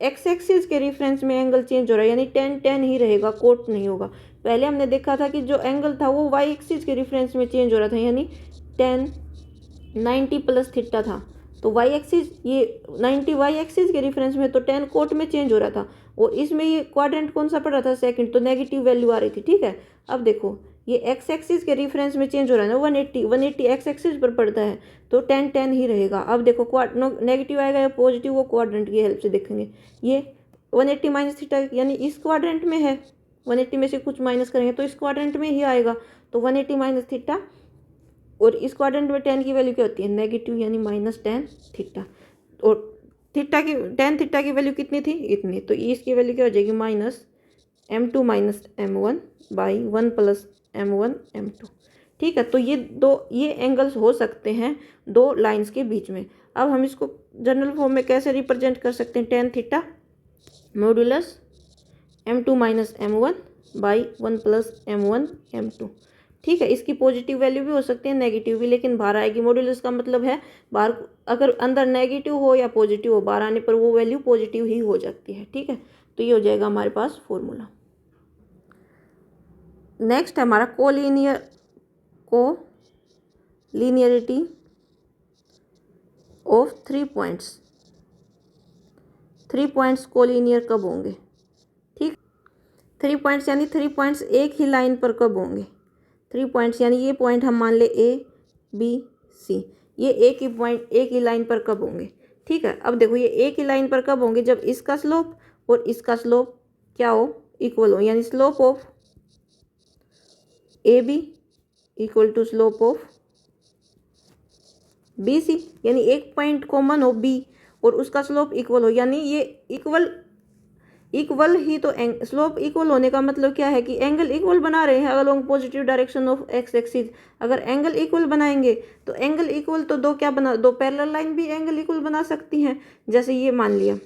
एक्स एक्सिस के रेफरेंस में एंगल चेंज हो रहा है, यानी tan tan ही रहेगा, कोट नहीं होगा। पहले हमने देखा था कि जो एंगल था वो वाई एक्सिस के रेफरेंस में चेंज हो रहा था, यानी tan 90 प्लस थीटा था, तो वाई एक्सिस ये 90 वाई एक्सिस के रेफरेंस में, तो tan कोट में चेंज हो रहा था, और इसमें ये क्वाड्रेंट कौन सा पड़ रहा था, सेकंड, तो नेगेटिव वैल्यू आ रही थी। ठीक है, अब देखो ये एक्स एक्सिस के रेफरेंस में चेंज हो रहा है ना, 180 एक्स एक्सिस पर पड़ता है, तो tan tan ही रहेगा। अब देखो नेगेटिव आएगा या पॉजिटिव, वो क्वाड्रेंट की हेल्प से देखेंगे। ये 180 माइनस थीटा यानी इस क्वाड्रेंट में है, 180 में से कुछ माइनस करेंगे तो इस क्वाड्रेंट में ही आएगा, तो 180 माइनस थीटा, और इस क्वाड्रेंट में tan की वैल्यू क्या होती है, नेगेटिव, यानी माइनस tan थीटा। और थीटा की टेन थीटा की वैल्यू कितनी थी, इतनी, तो इसकी वैल्यू क्या हो जाएगी -m2 - m1 by 1 + m1 m2। ठीक है, तो ये एंगल्स हो सकते हैं दो लाइंस के बीच में। अब हम इसको जनरल फॉर्म में कैसे रिप्रेजेंट कर सकते हैं, tan theta modulus m2 - m1 by 1 + m1 m2। ठीक है, इसकी पॉजिटिव वैल्यू भी हो सकती है, नेगेटिव भी, लेकिन बाहर आएगी। मॉड्यूलस का मतलब है बाहर, अगर अंदर नेगेटिव हो या पॉजिटिव हो, बाहर आने पर वो वैल्यू पॉजिटिव ही हो जाती है। ठीक है, तो ये हो जाएगा हमारे पास फॉर्मूला। नेक्स्ट है हमारा collinearity of 3 points. 3 points collinear कब होंगे? ठीक, 3 पॉइंट्स यानी 3 पॉइंट्स एक ही लाइन पर कब होंगे? 3 पॉइंट्स यानी ये पॉइंट हम मान ले A B C, ये एक ही लाइन पर कब होंगे? ठीक है, अब देखो ये एक ही लाइन पर कब होंगे, जब इसका स्लोप और इसका स्लोप क्या हो, इक्वल हो, यानी slope of AB equal to slope of BC, यानी एक पॉइंट कॉमन हो B और उसका स्लोप इक्वल हो, यानी ये इक्वल ही तो स्लोप इक्वल होने का मतलब क्या है कि एंगल इक्वल बना रहे हैं along positive direction of x axis. अगर एंगल इक्वल बनाएंगे तो एंगल इक्वल तो दो पैरेलल लाइन भी एंगल इक्वल बना सकती हैं। जैसे ये मान लिया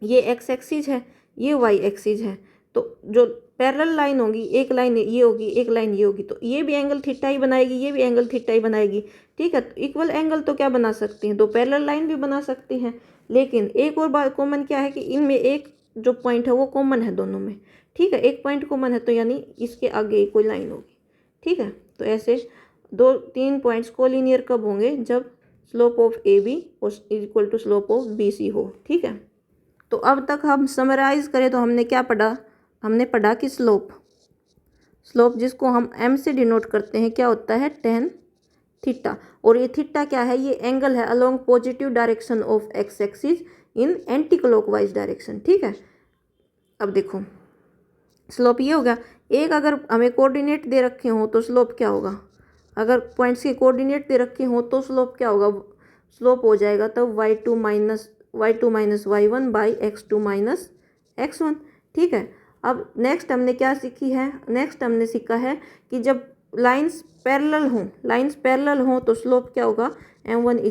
ये एक्स एक्सिस है, ये वाई एक्सिस है, तो जो पैरेलल लाइन होगी, एक लाइन ये होगी, एक लाइन ये होगी, तो ये भी एंगल थीटा ही बनाएगी, ये भी एंगल थीटा ही बनाएगी। ठीक है, तो इक्वल एंगल तो क्या बना सकती हैं, दो पैरेलल लाइन भी बना सकती हैं। लेकिन एक और बात कॉमन क्या है कि इनमें एक जो पॉइंट है वो कॉमन है दोनों में। ठीक है, एक पॉइंट कॉमन है, तो यानी इसके आगे कोई लाइन होगी। ठीक है, तो ऐसे 3 पॉइंट्स कोलिनियर कब होंगे, जब slope of AB equal to slope of BC हो। ठीक है, तो अब तक हम समराइज करें तो हमने क्या पढ़ा, हमने पढ़ा कि स्लोप जिसको हम m से डिनोट करते हैं क्या होता है, टेन थीटा। और ये थीटा क्या है, ये एंगल है along positive direction of x axis in anti clockwise direction. ठीक है, अब देखो स्लोप ये होगा, एक अगर हमें कोऑर्डिनेट दे रखे हों तो स्लोप क्या होगा, अगर पॉइंट्स के कोऑर्डिनेट दे रखे हों तो स्लोप क्या होगा, स्लोप हो जाएगा तब y2 - y1 by x2 - x1। ठीक है, अब नेक्स्ट हमने क्या सीखी है, नेक्स्ट हमने सीखा है कि जब लाइंस पैरेलल हों तो स्लोप क्या होगा, m1 =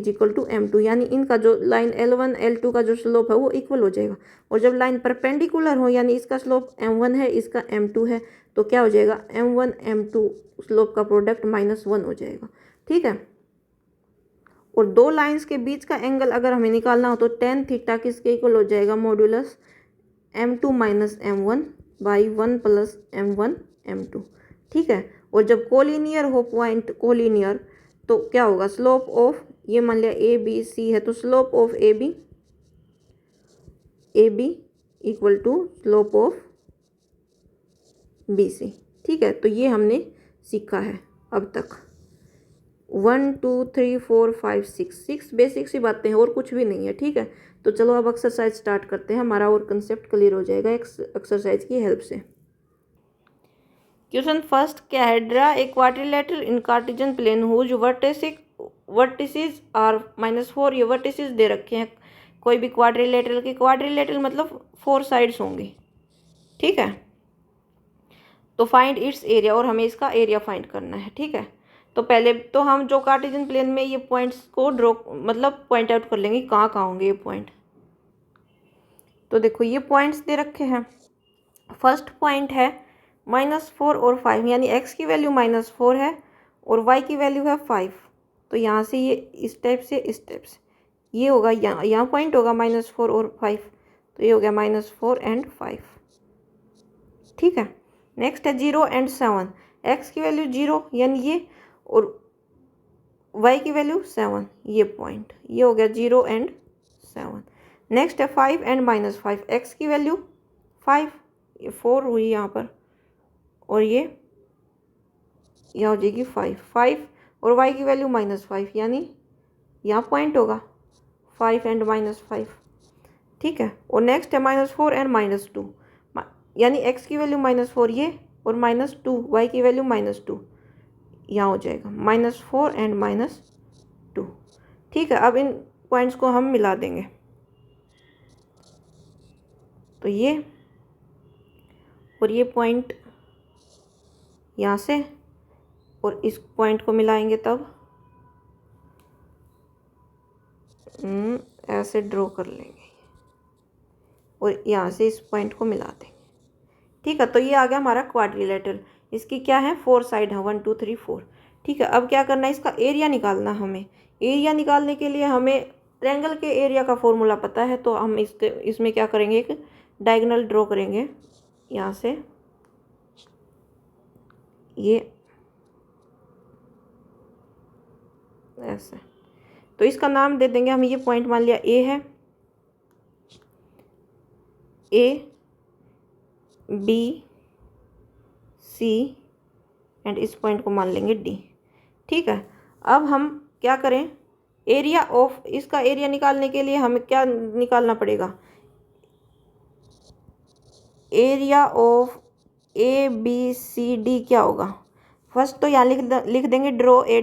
m2, यानी इनका जो लाइन L1 L2 का जो स्लोप है वो इक्वल हो जाएगा। और जब लाइन परपेंडिकुलर हो, यानी इसका स्लोप m1 है, इसका m2 है, तो क्या हो जाएगा, m1 m2 स्लोप का प्रोडक्ट -1 हो जाएगा। ठीक है, और दो लाइंस के बीच का एंगल अगर हमें निकालना हो तो टेन थीटा किसके इक्वल हो जाएगा, modulus m2 - m1 by 1 + m1 m2। ठीक है, और जब कोलिनियर हो पॉइंट कोलिनियर तो क्या होगा, स्लोप ऑफ, ये मान लिया ABC है, तो slope of AB equal to slope of BC। ठीक है, तो ये हमने सीखा है अब तक 1 2 3 4 5 6 बेसिक सी बातें हैं और कुछ भी नहीं है। ठीक है, तो चलो अब एक्सरसाइज स्टार्ट करते हैं, हमारा और कंसेप्ट क्लियर हो जाएगा एक्सरसाइज की हेल्प से। क्वेश्चन फर्स्ट क्या है, draw a quadrilateral in Cartesian plane whose vertices are -4, ये वर्टिसेस दे रखे हैं कोई भी क्वाड्रिलेटरल मतलब 4 साइड्स होंगे। ठीक है, तो फाइंड इट्स एरिया, और हमें इसका एरिया फाइंड करना है। ठीक है, तो पहले तो हम जो कार्टेशियन प्लेन में ये पॉइंट्स को ड्रॉ मतलब पॉइंट आउट कर लेंगे कहाँ कहाँ होंगे ये पॉइंट। तो देखो ये पॉइंट्स दे रखे हैं, फर्स्ट पॉइंट है -4 और 5, यानी x की वैल्यू -4 है और y की वैल्यू है 5। तो यहाँ से ये इस टाइप से ये होगा, यहाँ पॉइंट होगा -4 और 5, तो ये हो गया -4 and 5। ठीक है, नेक्स्ट है 0 and 7, x की वैल्यू 0 यानी ये, और y की वैल्यू 7, ये पॉइंट, ये हो गया 0 and 7। नेक्स्ट है 5 and -5, x की वैल्यू 5, ये 4 हुई यहाँ पर, और ये यहाँ हो जाएगी 5 और y की वैल्यू -5, यानी यहाँ पॉइंट होगा 5 and -5। ठीक है, और नेक्स्ट है -4 and -2, यानी x की वैल्यू -4 ये, और -2 y की वैल्यू -2, यहाँ हो जाएगा -4 and -2। ठीक है, अब इन पॉइंट्स को हम मिला देंगे। तो ये और ये पॉइंट यहाँ से और इस पॉइंट को मिलाएंगे तब ऐसे ड्रॉ कर लेंगे और यहाँ से इस पॉइंट को मिला देंगे। ठीक है, तो ये आ गया हमारा क्वाड्रिलेटरल। इसकी क्या है, 4 साइड है, 1 2 3 4। ठीक है, अब क्या करना है, इसका एरिया निकालना। हमें एरिया निकालने के लिए हमें ट्रायंगल के एरिया का फॉर्मूला पता है, तो हम इसमें क्या करेंगे, एक डायगोनल ड्रॉ करेंगे यहाँ से। ये ऐसे, तो इसका नाम दे देंगे हम, ये पॉइंट मान लिया ए है, ए बी सी एंड इस पॉइंट को मान लेंगे डी। ठीक है, अब हम क्या करें, एरिया ऑफ, इसका एरिया निकालने के लिए हमें क्या निकालना पड़ेगा, area of A B C D क्या होगा। फर्स्ट तो यहाँ लिख देंगे draw a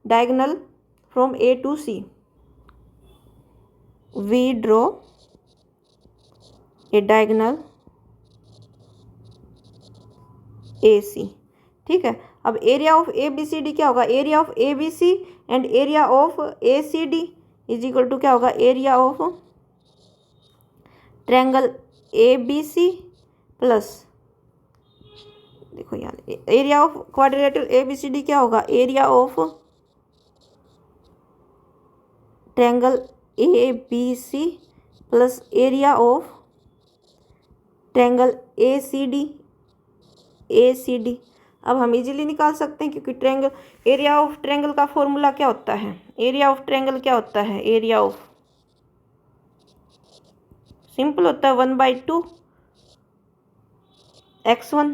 diagonal from A to C. We draw a diagonal A C. ठीक है, अब area of A B C D क्या होगा, area of A B C and area of A C D is equal to क्या होगा, area of triangle A B C plus, देखो यार, area of quadrilateral A B C D क्या होगा, area of triangle A B C plus area of triangle A C D. अब हम इजीली निकाल सकते हैं, क्योंकि ट्रायंगल, एरिया ऑफ ट्रायंगल का फॉर्मूला क्या होता है, एरिया ऑफ ट्रायंगल क्या होता है, एरिया ऑफ, सिंपल होता है 1/2 x1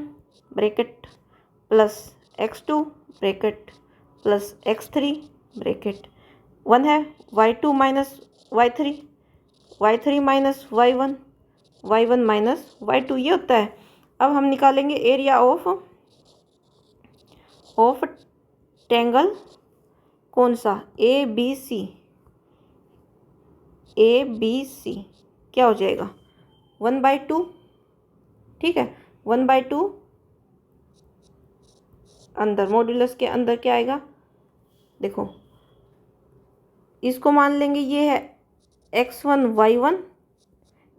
bracket plus x2 bracket plus x3 bracket, 1 है, y2 minus y3 minus y1 minus y2, ये होता है। अब हम निकालेंगे एरिया ऑफ ट्रायंगल कौन सा, ए बी सी क्या हो जाएगा, 1/2। ठीक है, 1/2 अंदर, मॉड्यूलस के अंदर क्या आएगा, देखो इसको मान लेंगे, ये है x1 y1,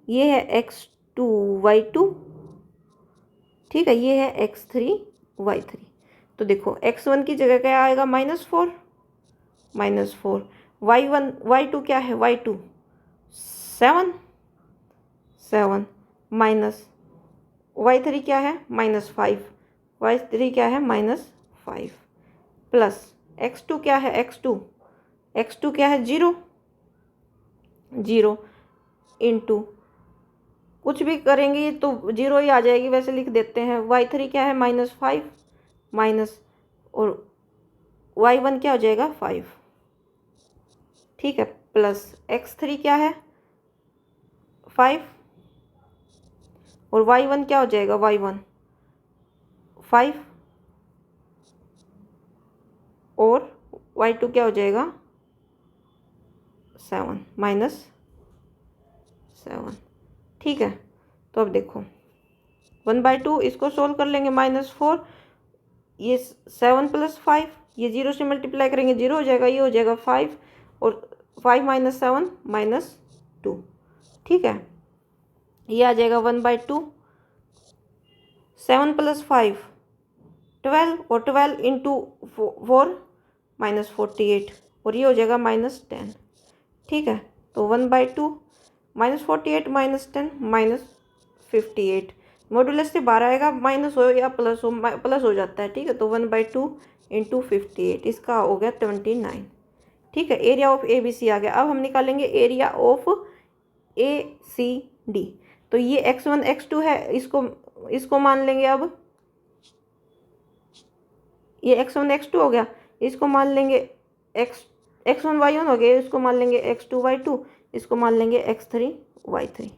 ये है x2 y2, ठीक है, ये है x3 y3। तो देखो x1 की जगह क्या आएगा, -4, y2 क्या है, y2 7 माइनस y3 क्या है, -5, y3 क्या है, -5 प्लस x2 क्या है, x2 क्या है, 0 इंटू, कुछ भी करेंगे तो 0 ही आ जाएगी, वैसे लिख देते हैं। y3 क्या है, -5 माइनस, और y1 क्या हो जाएगा, 5। ठीक है, प्लस x3 क्या है, 5 और y1 क्या हो जाएगा, y1 5 और y2 क्या हो जाएगा, 7 -7। ठीक है, तो अब देखो 1/2 इसको सोल्व कर लेंगे, -4, ये 7 + 5, ये 0 से मल्टीप्लाई करेंगे 0 हो जाएगा, ये हो जाएगा 5 और 5 - 7 -2। ठीक है, ये आ जाएगा 1/2, 7 + 5 12 और 12 इंटू 4 -48 और ये हो जाएगा -10। ठीक है, तो 1/2 -48 -10 -58, मॉड्यूलस से 12 आएगा, माइनस हो या प्लस हो जाता है। ठीक है, तो 1/2 इंटू 58, इसका हो गया 29। ठीक है, area of A B C आ गया। अब हम निकालेंगे area of A C D. तो ये x1 x2 है, इसको मान लेंगे। अब ये x1 x2 हो गया, इसको मान लेंगे x1 y1 हो गया, इसको मान लेंगे x2 y2, इसको मान लेंगे x3 y3।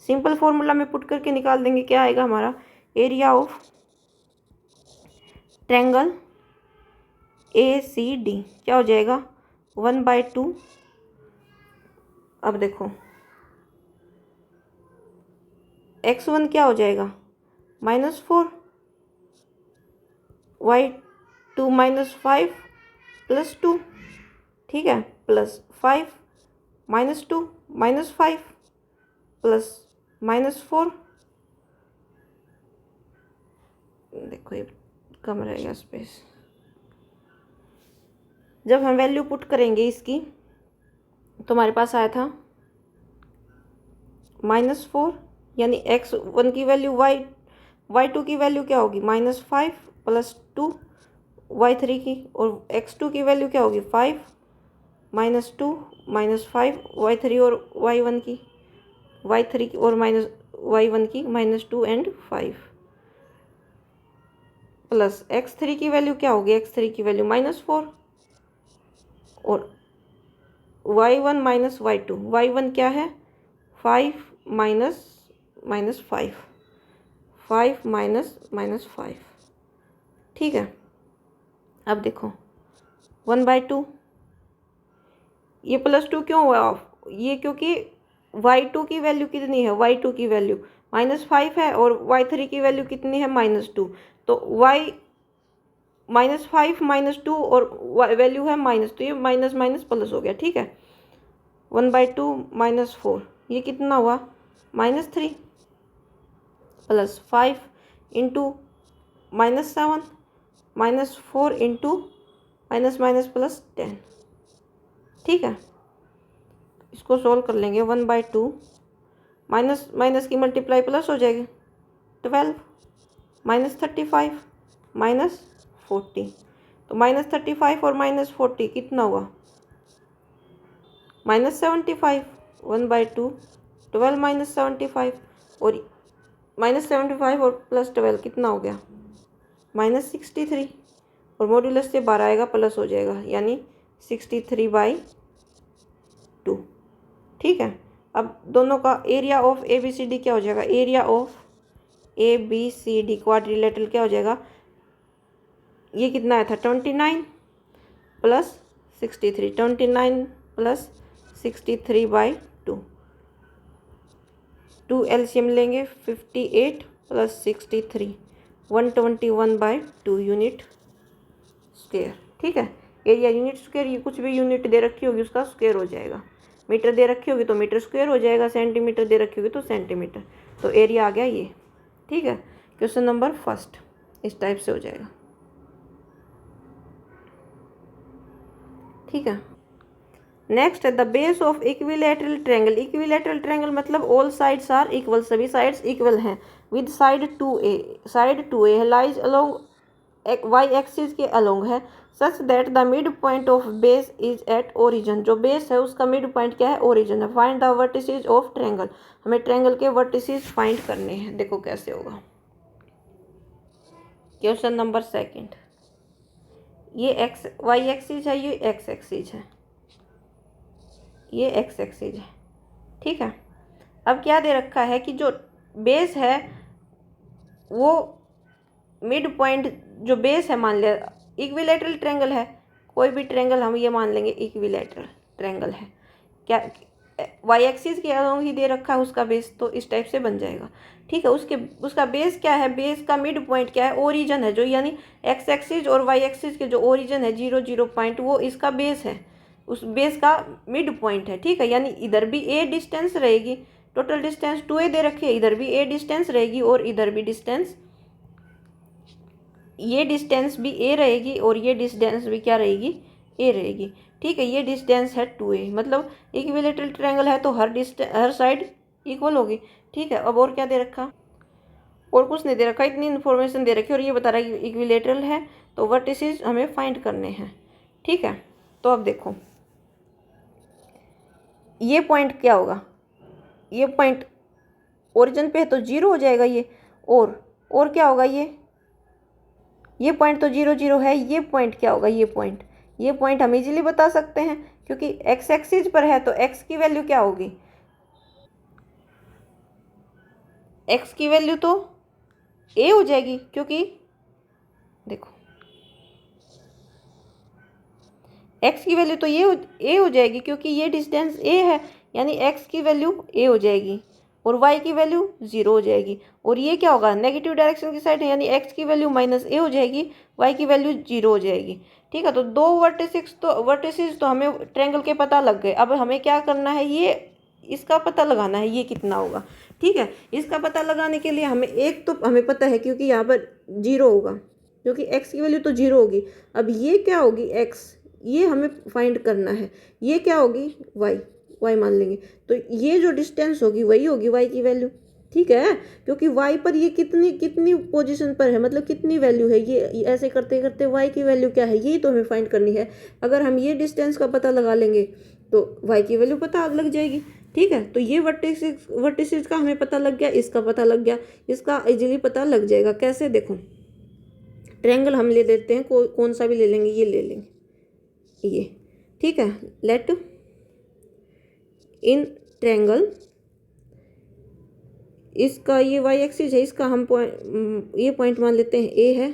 सिंपल फॉर्मूला में पुट करके निकाल देंगे, क्या आएगा हमारा, area of triangle A C D क्या हो जाएगा, 1/2। अब देखो x1 क्या हो जाएगा -4, y2 -5 +2, ठीक है, +5 -2 -5 +-4, देखो ये कम रहेगा स्पेस। जब हम वैल्यू पुट करेंगे इसकी तो हमारे पास आया था -4, यानी x1 की वैल्यू y2 की वैल्यू क्या होगी -5 +2 y3 की, और x2 की वैल्यू क्या होगी 5 -2 -5 y3 और y1 की, y3 की और y1 की -2 एंड 5 प्लस x3 की वैल्यू क्या होगी, x3 की वैल्यू -4 और y1 माइनस y2, y1 क्या है 5 -5 5 -5, ठीक है। अब देखो 1/2, ये +2 क्यों हुआ ऑफ, ये क्योंकि y2 की वैल्यू कितनी है, y2 की वैल्यू -5 है और y3 की वैल्यू कितनी है -2, तो y -5 -2 और वैल्यू है माइनस, तो ये माइनस माइनस प्लस हो गया, ठीक है। 1/2 -4, ये कितना हुआ -3 +5 इंटू -7 -4 इंटू -10, ठीक है। इसको सोल्व कर लेंगे, 1/2 माइनस माइनस की मल्टीप्लाई प्लस हो जाएगी 12 -35 -40, तो -35 और -40 कितना हुआ -75, 1/2 12 -75 और -75 और +12 कितना हो गया -63, और मॉड्यूलस से 12 आएगा प्लस हो जाएगा, यानी 63/2, ठीक है। अब दोनों का एरिया ऑफ ABCD क्या हो जाएगा, एरिया ऑफ ABCD क्वाड्रिलेटरल क्या हो जाएगा, ये कितना आया था 29 + 63, 29 + 63/2, 2 एलसीएम लेंगे 58 + 63 121/2 यूनिट स्क्वायर, ठीक है। एरिया यूनिट स्क्वायर, ये कुछ भी यूनिट दे रखी होगी उसका स्क्वायर हो जाएगा, मीटर दे रखी होगी तो मीटर स्क्वायर हो जाएगा, सेंटीमीटर दे रखी होगी तो सेंटीमीटर, तो एरिया आ गया ये, ठीक है। क्वेश्चन नंबर फर्स्ट इस टाइप से हो जाएगा, ठीक है। नेक्स्ट है the base of equilateral triangle, equilateral triangle मतलब ऑल साइड्स आर इक्वल, सभी साइड्स इक्वल हैं, with side 2a lies along y axis के अलोंग है, such that the mid point of base is at origin, जो बेस है उसका मिड पॉइंट क्या है ओरिजिन है। Find the vertices of triangle, हमें ट्रायंगल के वर्टिसेज फाइंड करने हैं, देखो कैसे होगा। क्वेश्चन नंबर सेकंड, ये एक्स वाई एक्सिस है, ये एक्स एक्सिस है, ये एक्स एक्सिस है, ठीक है। अब क्या दे रखा है कि जो बेस है वो मिड पॉइंट, जो बेस है मान लिया इक्विलैटरल ट्रायंगल है, कोई भी ट्रायंगल हम ये मान लेंगे इक्विलैटरल ट्रायंगल है, क्या वाई एक्सिस के अलोंग ही दे रखा है उसका बेस, तो इस टाइप से बन जाएगा, ठीक है। उसका बेस क्या है, बेस का मिड पॉइंट क्या है ओरिजिन है, जो यानी एक्स एक्सिस और वाई एक्सिस के जो ओरिजिन है 0 0 पॉइंट, वो इसका बेस है, उस बेस का मिड पॉइंट है, ठीक है। यानी इधर भी ए डिस्टेंस रहेगी, टोटल डिस्टेंस 2a दे रखी है, इधर भी ए डिस्टेंस रहेगी और इधर भी डिस्टेंस, ये डिस्टेंस भी ए रहेगी और ये डिस्टेंस भी क्या रहेगी ए रहेगी, ठीक है। ये डिस्टेंस है 2a, मतलब इक्विलैटरल ट्रायंगल है तो हर साइड इक्वल होगी, ठीक है। अब और क्या दे रखा, और कुछ नहीं दे रखा, इतनी इन्फॉर्मेशन दे रखी और ये बता रहा है कि इक्विलैटरल है तो वर्टिसेस हमें फाइंड करने हैं, ठीक है। तो अब देखो ये पॉइंट क्या होगा, ये पॉइंट ओरिजिन पे है तो 0 हो जाएगा ये, और क्या होगा ये पॉइंट तो 0 0 है, ये पॉइंट क्या होगा, ये पॉइंट हम इजीली बता सकते हैं क्योंकि एक्स एक्सिस पर है तो एक्स की वैल्यू क्या होगी, एक्स की वैल्यू तो ए हो जाएगी, क्योंकि देखो एक्स की वैल्यू तो ए हो जाएगी क्योंकि ये डिस्टेंस ए है, यानी एक्स की वैल्यू ए हो जाएगी, और वाई की वैल्यू 0 हो जाएगी। और ये क्या होगा, नेगेटिव डायरेक्शन की साइड है, यानी एक्स की वैल्यू -a हो जाएगी, वाई की वैल्यू 0 हो जाएगी। ठीक है, तो दो वर्टिसेस तो हमें ट्रायंगल के पता लग गए। अब हमें क्या करना है, ये इसका पता लगाना है, ये कितना होगा। ठीक है, इसका पता लगाने के लिए हमें एक तो हमें पता है, क्योंकि यहाँ पर 0 होगा, क्योंकि x की वैल्यू तो 0 होगी। अब ये क्या होगी, x, ये हमें फाइंड करना है। ये क्या होगी, y मान लेंगे। तो ये जो डिस्टेंस होगी वही होगी y की वैल्यू। ठीक है, क्योंकि y पर ये कितनी पोजीशन पर है, मतलब कितनी वैल्यू है, ये ऐसे करते करते y की वैल्यू क्या है, यही तो हमें फाइंड करनी है। अगर हम ये डिस्टेंस का पता लगा लेंगे तो y की वैल्यू पता लग जाएगी। ठीक है, तो ये वर्टिसेस का हमें पता लग गया, इसका पता लग गया, इसका इजीली पता लग जाएगा। कैसे, देखो ट्रायंगल हम ले लेते हैं, कौन सा भी ले लेंगे, ये ले लेंगे ये। ठीक है, लेट इन ट्रायंगल, इसका ये वाई एक्सिस है, इसका हम ये पॉइंट मान लेते हैं ए है,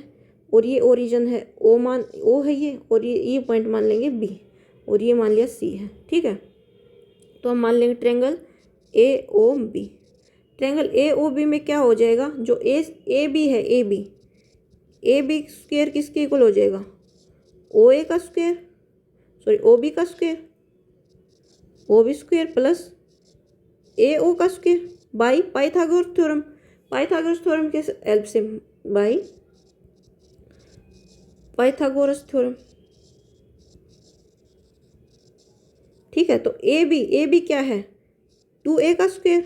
और ये ओरिजिन है ओ है ये, और ये पॉइंट मान लेंगे बी, और ये मान लिया सी है। ठीक है, तो हम मान लेंगे triangle A O B. Triangle A O B में क्या हो जाएगा, जो ए बी है, ए बी स्क्वायर किसके इक्वल हो जाएगा, ओ ए का स्क्वायर, सॉरी ओ बी का square, O B square plus A O का स्क्वायर बाई पाइथागोरस थ्योरम के हेल्प से, बाई पाइथागोरस थ्योरम। ठीक है, तो ए बी क्या है, 2a का स्क्वायर,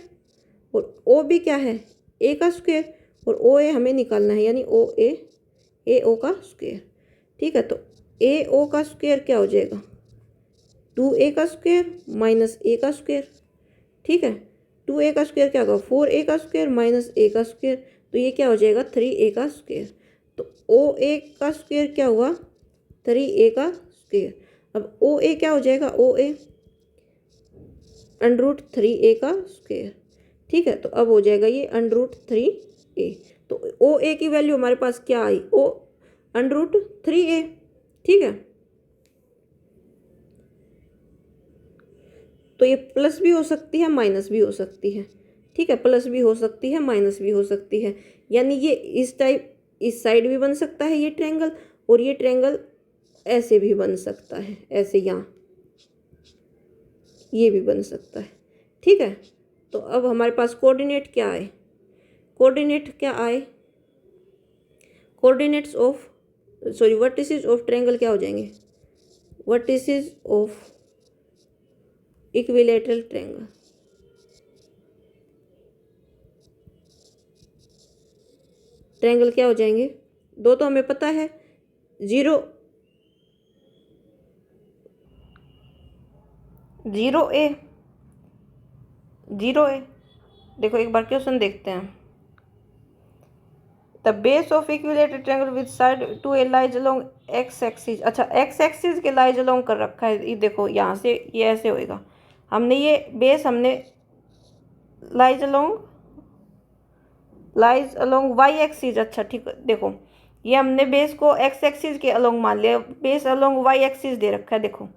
और ओ बी क्या है, a का स्क्वायर, और ओ ए हमें निकालना है, यानी ए ओ का स्क्वायर। ठीक है, तो ए ओ का स्क्वायर क्या हो जाएगा, 2a का स्क्वायर माइनस a का स्क्वायर। ठीक है, 2a का स्क्वायर क्या होगा, 4a का स्क्वायर माइनस a का स्क्वायर, तो ये क्या हो जाएगा, 3a का स्क्वायर। तो ओ ए का स्क्वायर क्या हुआ, 3a का स्क्वायर। अब ओ ए क्या हो जाएगा, ओ ए √3a का स्क्वायर। ठीक है, तो अब हो जाएगा ये √3a। तो ओ ए की वैल्यू हमारे पास क्या आई, ओ √3a। ठीक है, तो ये प्लस भी हो सकती है, माइनस भी हो सकती है। ठीक है, प्लस भी हो सकती है, माइनस भी हो सकती है, यानी ये इस टाइप इस साइड भी बन सकता है ये ट्रायंगल, और ये ट्रायंगल ऐसे भी बन सकता है, ऐसे यहाँ ये भी बन सकता है। ठीक है, तो अब हमारे पास कोऑर्डिनेट क्या आए, coordinates of vertices of triangle क्या हो जाएंगे, vertices of equilateral triangle. Triangle क्या हो जाएंगे, दो तो हमें पता है, 0 0a। देखो एक बार क्वेश्चन देखते हैं। The base of equilateral triangle with side 2a lies along x axis. अच्छा, एक्स एक्सिस के लाइज अलोंग कर रखा है, ये देखो यहाँ से ये ऐसे होएगा। हमने ये base lies along y axis. अच्छा ठीक है, देखो ये हमने बेस को एक्स एक्सिस के अलोंग मान लिया, बेस अलोंग वाई एक्सिस दे रखा है। देखो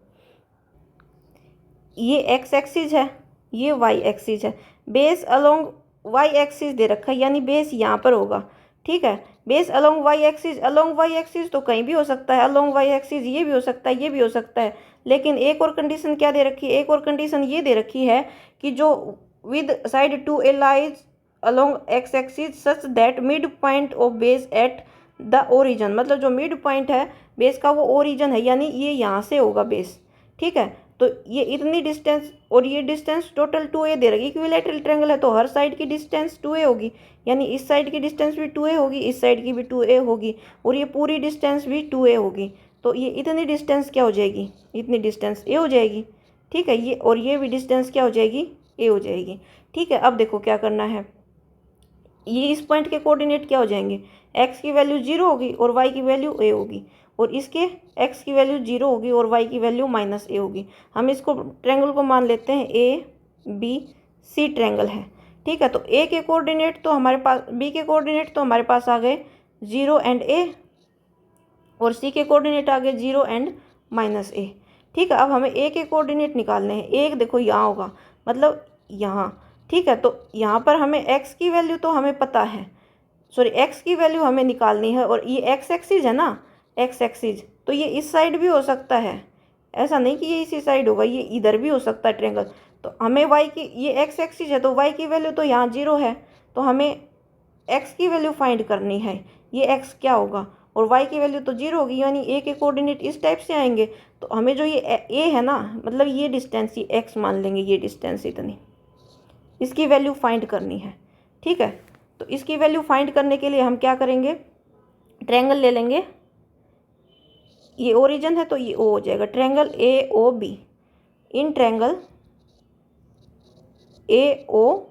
ये एक्स एक्सिस है, ये वाई एक्सिस है, बेस अलोंग वाई एक्सिस दे रखा है, यानी बेस यहाँ पर होगा। ठीक है, बेस अलोंग वाई एक्सिस तो कहीं भी हो सकता है, अलोंग वाई एक्सिस ये भी हो सकता है, ये भी हो सकता है। लेकिन एक और कंडीशन क्या दे रखी है, एक और कंडीशन ये दे रखी है कि जो with side 2a lies along x axis such that mid point of base at the origin, मतलब जो मिड पॉइंट है बेस का वो ओरिजिन है, यानी ये यहाँ से होगा बेस। ठीक है, तो ये इतनी डिस्टेंस और ये डिस्टेंस टोटल 2a दे रही है। इक्विलैटरल ट्रायंगल है तो हर साइड की डिस्टेंस 2a होगी, यानी इस साइड की डिस्टेंस भी 2a होगी, इस साइड की भी 2a होगी, और ये पूरी डिस्टेंस भी 2a होगी। तो ये इतनी डिस्टेंस क्या हो जाएगी, इतनी डिस्टेंस a हो जाएगी। ठीक है, ये और ये भी डिस्टेंस क्या हो जाएगी, a हो जाएगी। ठीक है, अब देखो क्या करना है, ये इस पॉइंट के कोऑर्डिनेट क्या हो जाएंगे, x की वैल्यू 0 होगी और y की वैल्यू a होगी, और इसके x की वैल्यू 0 होगी और y की वैल्यू -a होगी। हम इसको ट्रायंगल को मान लेते हैं ABC ट्रायंगल है। ठीक है, तो a के कोऑर्डिनेट तो हमारे पास, b के कोऑर्डिनेट तो हमारे पास आ गए 0 एंड a, और c के कोऑर्डिनेट आ गए 0 एंड -a। ठीक है, अब हमें a के कोऑर्डिनेट निकालने हैं। एक देखो यहाँ होगा, मतलब यहाँ, ठीक है। तो यहाँ पर हमें x की वैल्यू तो हमें पता है, सॉरी x की वैल्यू हमें निकालनी है, और ये x एक्सिस है ना, x एक्सिस, तो ये इस साइड भी हो सकता है, ऐसा नहीं कि ये इसी साइड होगा, ये इधर भी हो सकता है ट्रेंगल। तो हमें y की, ये x एक्सिस है तो y की वैल्यू तो यहाँ 0 है, तो हमें x की वैल्यू फाइंड करनी है, ये x क्या होगा, और y की वैल्यू तो 0 होगी, यानी a के कोऑर्डिनेट इस टाइप से आएंगे। तो हमें जो ये a है ना, मतलब ये डिस्टेंस, ये x मान लेंगे, ये डिस्टेंस इतनी, इसकी वैल्यू फाइंड करनी है, ठीक है। तो इसकी वैल्यू फाइंड करने के लिए हम क्या करेंगे, ट्रायंगल ले लेंगे, ये ओरिजिन है तो ये ओ हो जाएगा, triangle A O B, in triangle A O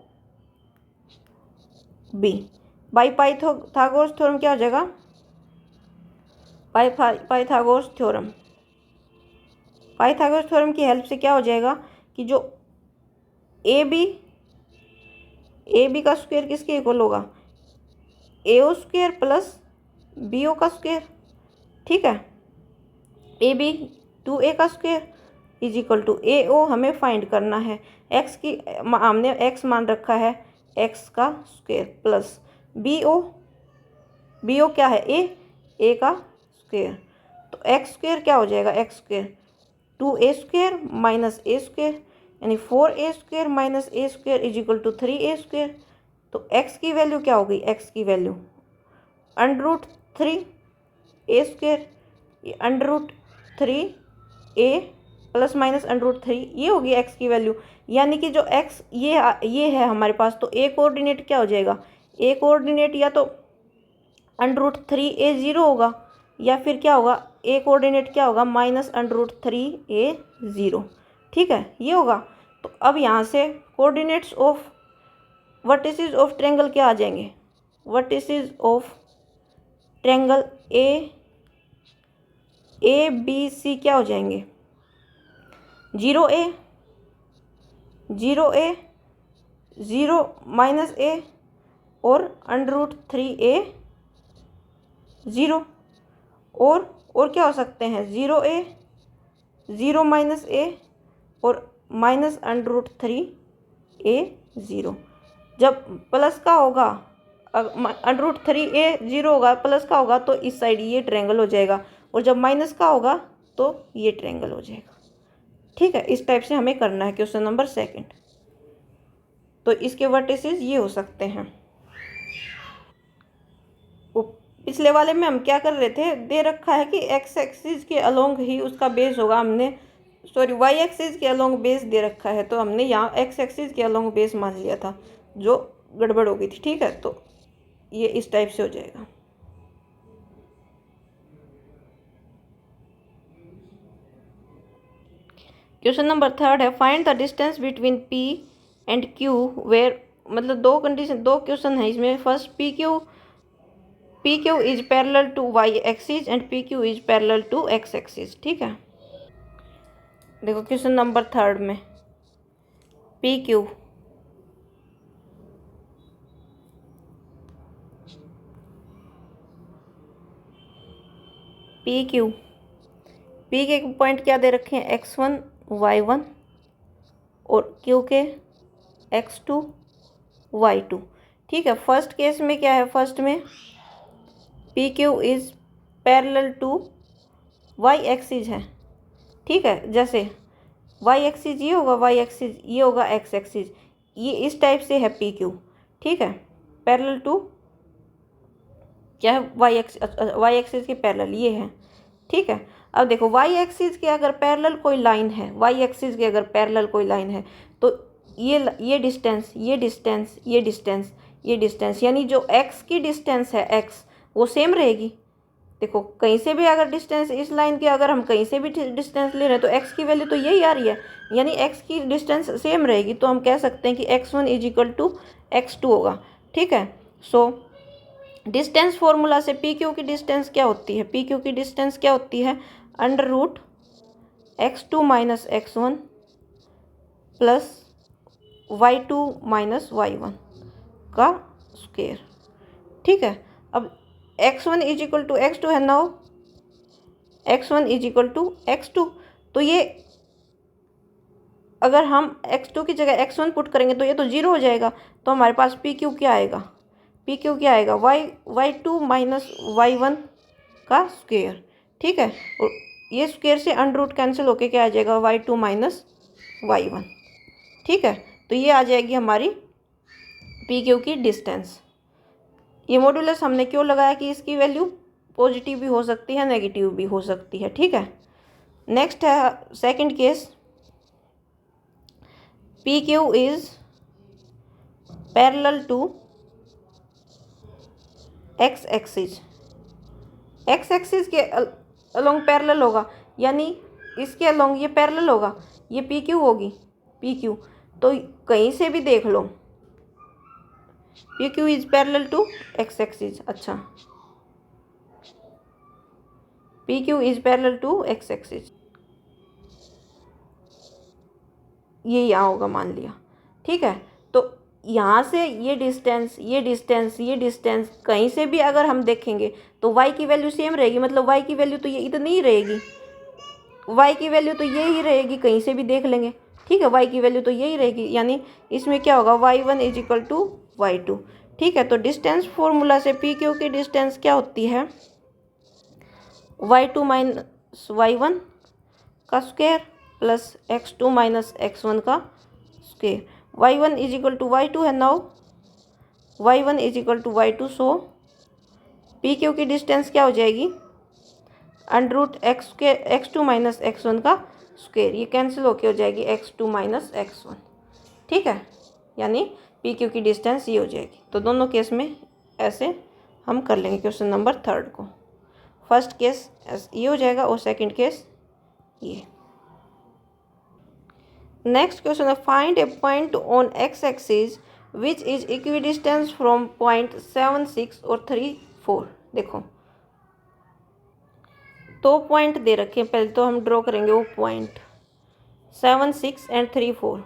B by Pythagoras theorem क्या हो जाएगा, पाइथागोरस थ्योरम, पाइथागोरस थ्योरम की हेल्प से क्या हो जाएगा कि जो ए बी का स्क्वायर किसके इक्वल होगा, A O square plus B O का स्क्वायर, ठीक है। ए बी 2a का square is equal to A O हमें फाइंड करना है, एक्स की हमने एक्स मान रखा है, एक्स का स्क्वायर प्लस बी ओ क्या है, ए का स्क्वायर, तो एक्स स्क्वायर क्या हो जाएगा, x square 2a square minus a square, यानी 4a square minus a square is equal to 3a square. तो एक्स की वैल्यू क्या हो गई, एक्स की वैल्यू √3 a स्क्वायर, ये √3 a प्लस माइनस √3, ये होगी एक्स की वैल्यू। यानी कि जो एक्स ये है हमारे पास, तो ए कोऑर्डिनेट क्या हो जाएगा, ए कोऑर्डिनेट या तो √3a 0 होगा, या फिर क्या होगा, ए कोऑर्डिनेट क्या होगा, माइनस √3a 0, ठीक है, ये होगा। तो अब यहाँ से coordinates of vertices of triangle क्या आ जाएंगे, vertices of triangle A B C क्या हो जाएंगे, 0a 0 माइनस ए और √3a 0, और क्या हो सकते हैं, 0a 0 माइनस ए और माइनस √3a 0। जब प्लस का होगा, √3a 0 होगा, प्लस का होगा तो इस साइड ये ट्रायंगल हो जाएगा, और जब माइनस का होगा तो ये ट्रायंगल हो जाएगा, ठीक है। इस टाइप से हमें करना है क्वेश्चन नंबर 2। तो इसके वर्टिसेस ये हो सकते हैं। पिछले वाले में हम क्या कर रहे थे, दे रखा है कि एक्स एक्सिस के अलोंग ही उसका बेस होगा, हमने सॉरी वाई एक्सिस के अलोंग बेस दे रखा है, तो हमने यहाँ एक्स एक्सिस के अलोंग बेस मान लिया था, जो गड़बड़ हो गई थी, ठीक है। तो ये इस टाइप से हो जाएगा। क्वेश्चन नंबर 3 है, find the distance between P and Q where, मतलब दो क्वेश्चन है इसमें। First P Q is parallel to y axis and P Q is parallel to x axis, ठीक है। देखो क्वेश्चन नंबर 3 में पी क्यू पी के पॉइंट क्या दे रखे हैं, x1 y1 और क्यू के x2 y2, ठीक है। फर्स्ट केस में क्या है, फर्स्ट में P Q is parallel to y axis है, ठीक है। जैसे वाई एक्सिस ये होगा, वाई एक्सिस ये होगा, एक्स एक्सिस ये इस टाइप से है पी क्यू, ठीक है। पैरेलल टू क्या है, वाई एक्सिस के पैरेलल ये है, ठीक है। अब देखो वाई एक्सिस के अगर पैरेलल कोई लाइन है, वाई एक्सिस के अगर पैरेलल कोई लाइन है, तो ये डिस्टेंस, ये डिस्टेंस, ये डिस्टेंस, ये डिस्टेंस, यानी जो एक्स की डिस्टेंस है, एक्स वो सेम रहेगी। देखो कहीं से भी अगर डिस्टेंस इस लाइन के अगर हम कहीं से भी डिस्टेंस ले रहे हैं, तो एक्स की वैल्यू तो यही आ रही है, यानी एक्स की डिस्टेंस सेम रहेगी। तो हम कह सकते हैं कि x1 is equal to x2 होगा, ठीक है। सो डिस्टेंस फॉर्मूला से पी क्यू की डिस्टेंस क्या होती है, पी क्यू की डिस्टेंस क्या होती है, √x2 minus x1 plus y2 minus y1 का स्क्वायर, ठीक है। अब x1 is equal to x2 है, now x1 is equal to x2, तो ये अगर हम x2 की जगह x1 पुट करेंगे तो ये तो 0 हो जाएगा। तो हमारे पास पी क्यू क्या आएगा, पी क्यू क्या आएगा, y2 माइनस y1 का स्क्वेयर। ठीक है, और ये स्क्वेयर से अंडर रूट कैंसिल होके क्या आ जाएगा, y2 माइनस y1। ठीक है, तो ये आ जाएगी हमारी पी क्यू की डिस्टेंस। ये मॉड्यूलस हमने क्यों लगाया कि इसकी वैल्यू पॉजिटिव भी हो सकती है, नेगेटिव भी हो सकती है। ठीक है, नेक्स्ट है second case, P Q is parallel to x axis. X axis के अलोंग पैरेलल होगा, यानी इसके अलोंग ये पैरेलल होगा, ये पी क्यू होगी, पी क्यू। तो कहीं से भी देख लो, P Q is parallel to x axis. अच्छा, P Q is parallel to x axis, ये यहाँ होगा मान लिया। ठीक है, तो यहाँ से ये डिस्टेंस, ये डिस्टेंस, ये डिस्टेंस कहीं से भी अगर हम देखेंगे तो y की वैल्यू सेम रहेगी, मतलब y की वैल्यू तो ये इतनी ही रहेगी, y की वैल्यू तो ये ही रहेगी, कहीं से भी देख लेंगे। ठीक है, y की वैल्यू तो यही रहेगी, यानी इसमें क्या होगा, y1 is equal to y2। ठीक है, तो डिस्टेंस फॉर्मूला से पी क्यू की डिस्टेंस क्या होती है, y2 माइनस y1 का square plus x2 minus x1 का square. y1 is equal to y2 है, now y1 is equal to y2, so P Q की डिस्टेंस क्या हो जाएगी, under root x2 minus x1 का स्क्वायर, ये कैंसिल होके हो जाएगी x2 माइनस x1। ठीक है, यानी पी क्यू की डिस्टेंस ये हो जाएगी। तो दोनों केस में ऐसे हम कर लेंगे क्वेश्चन नंबर 3 को। फर्स्ट केस ये हो जाएगा और सेकंड केस ये। नेक्स्ट क्वेश्चन है, find a point on X axis which is equidistance from point 7, 6 और 3, 4। देखो, तो पॉइंट दे रखे हैं, पहले तो हम ड्रॉ करेंगे वो पॉइंट 7, 6 एंड 3, 4।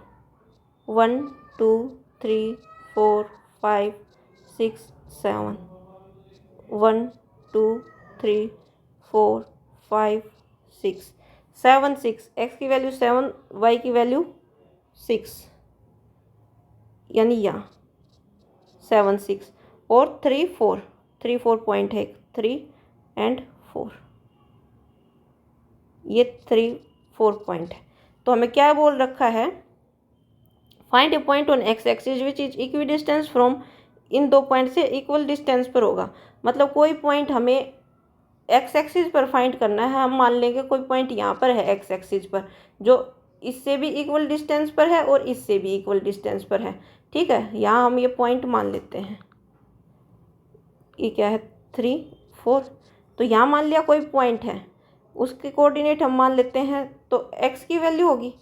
1, 2, 3, 4, 5, 6, 7। 1, 2, 3, 4, 5, 6, 7, 6। एक्स की वैल्यू 7, वाई की वैल्यू 6, यानी यहाँ 7, 6 और 3, 4। 3, 4 पॉइंट है, 3 एंड 4, ये 3, 4 पॉइंट है। तो हमें क्या बोल रखा है, find a point on X axis which is equidistance from, इन दो पॉइंट से इक्वल डिस्टेंस पर होगा। मतलब कोई पॉइंट हमें एक्स एक्सिस पर फाइंड करना है, हम मान लेंगे कोई पॉइंट यहाँ पर है एक्स एक्सिस पर, जो इससे भी इक्वल डिस्टेंस पर है और इससे भी इक्वल डिस्टेंस पर है। ठीक है, यहाँ हम ये पॉइंट मान लेते हैं, ये क्या है, 3, 4। तो यहाँ मान लिया कोई पॉइंट है, उसके कोऑर्डिनेट हम मान लेते हैं, तो एक्स की वैल्यू होगी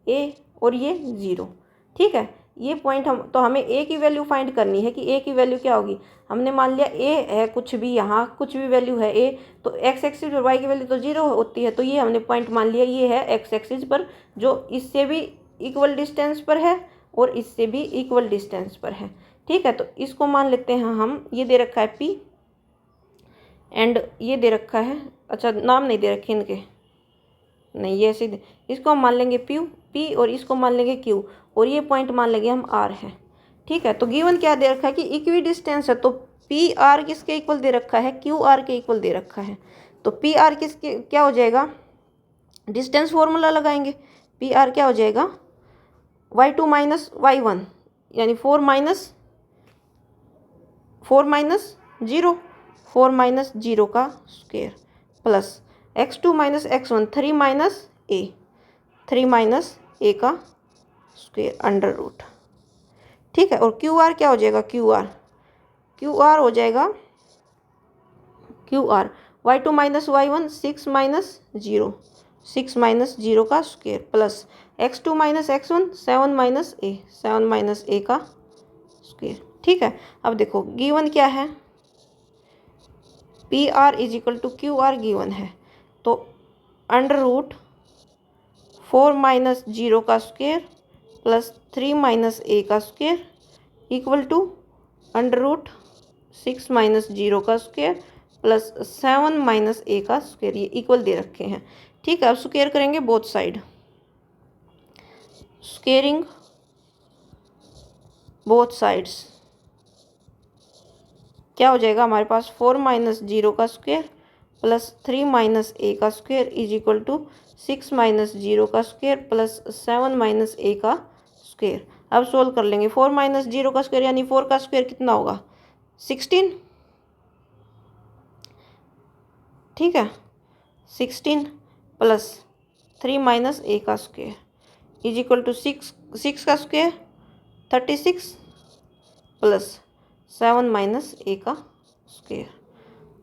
ए और ये 0। ठीक है, ये पॉइंट हम, तो हमें ए की वैल्यू फाइंड करनी है कि ए की वैल्यू क्या होगी। हमने मान लिया ए है, कुछ भी यहाँ कुछ भी वैल्यू है ए, तो एक्स एक्सिस पर वाई की वैल्यू तो 0 होती है, तो ये हमने पॉइंट मान लिया, ये है एक्स एक्सिस पर, जो इससे भी इक्वल डिस्टेंस पर है और इससे भी इक्वल डिस्टेंस पर है। ठीक है, तो इसको मान लेते हैं हम, ये दे रखा है पी एंड ये दे रखा है, अच्छा नाम नहीं दे रखे इनके, नहीं ये ऐसे, इसको हम मान लेंगे पी और इसको मान लेंगे क्यू और ये पॉइंट मान लेंगे हम आर है। ठीक है, तो गिवन क्या दे रखा है कि इक्वी डिस्टेंस है, तो पी आर किसके इक्वल दे रखा है, क्यू आर के इक्वल दे रखा है। तो पी आर किसके क्या हो जाएगा, डिस्टेंस फॉर्मूला लगाएंगे, पी आर क्या हो जाएगा, y2 माइनस y1, यानी 4 माइनस 0, 4 माइनस 0 का square plus x2 minus x1, 3 minus A, 3 minus A का स्क्वायर अंडर रूट। ठीक है, और क्यू आर क्या हो जाएगा, क्यू आर हो जाएगा, Q R y2 minus y1, 6 minus 0, 6 minus 0 का square plus x2 minus x1, 7 minus A, 7 minus A का स्क्वायर। ठीक है, अब देखो गिवन क्या है, P R is equal to Q R given है, तो अंडर रूट 4 माइनस 0 का स्क्वायर प्लस 3 माइनस ए का square equal to under root 6 minus 0 का स्क्वायर प्लस 7 माइनस ए का स्क्वायर, ये इक्वल दे रखे हैं। ठीक है, अब स्क्वायर करेंगे both side, squaring both sides, क्या हो जाएगा हमारे पास 4 माइनस 0 का स्क्वायर प्लस 3 माइनस ए का square is equal to 6 minus 0 का स्क्वायर प्लस 7 माइनस ए का स्क्वायर। अब सोल्व कर लेंगे। 4 माइनस 0 का स्क्वायर यानी 4 का स्क्वायर कितना होगा 16, ठीक है। 16 प्लस 3 माइनस ए का स्क्वायर इज इक्वल टू 6 का स्क्वायर 36 प्लस 7 माइनस ए का स्क्वायर।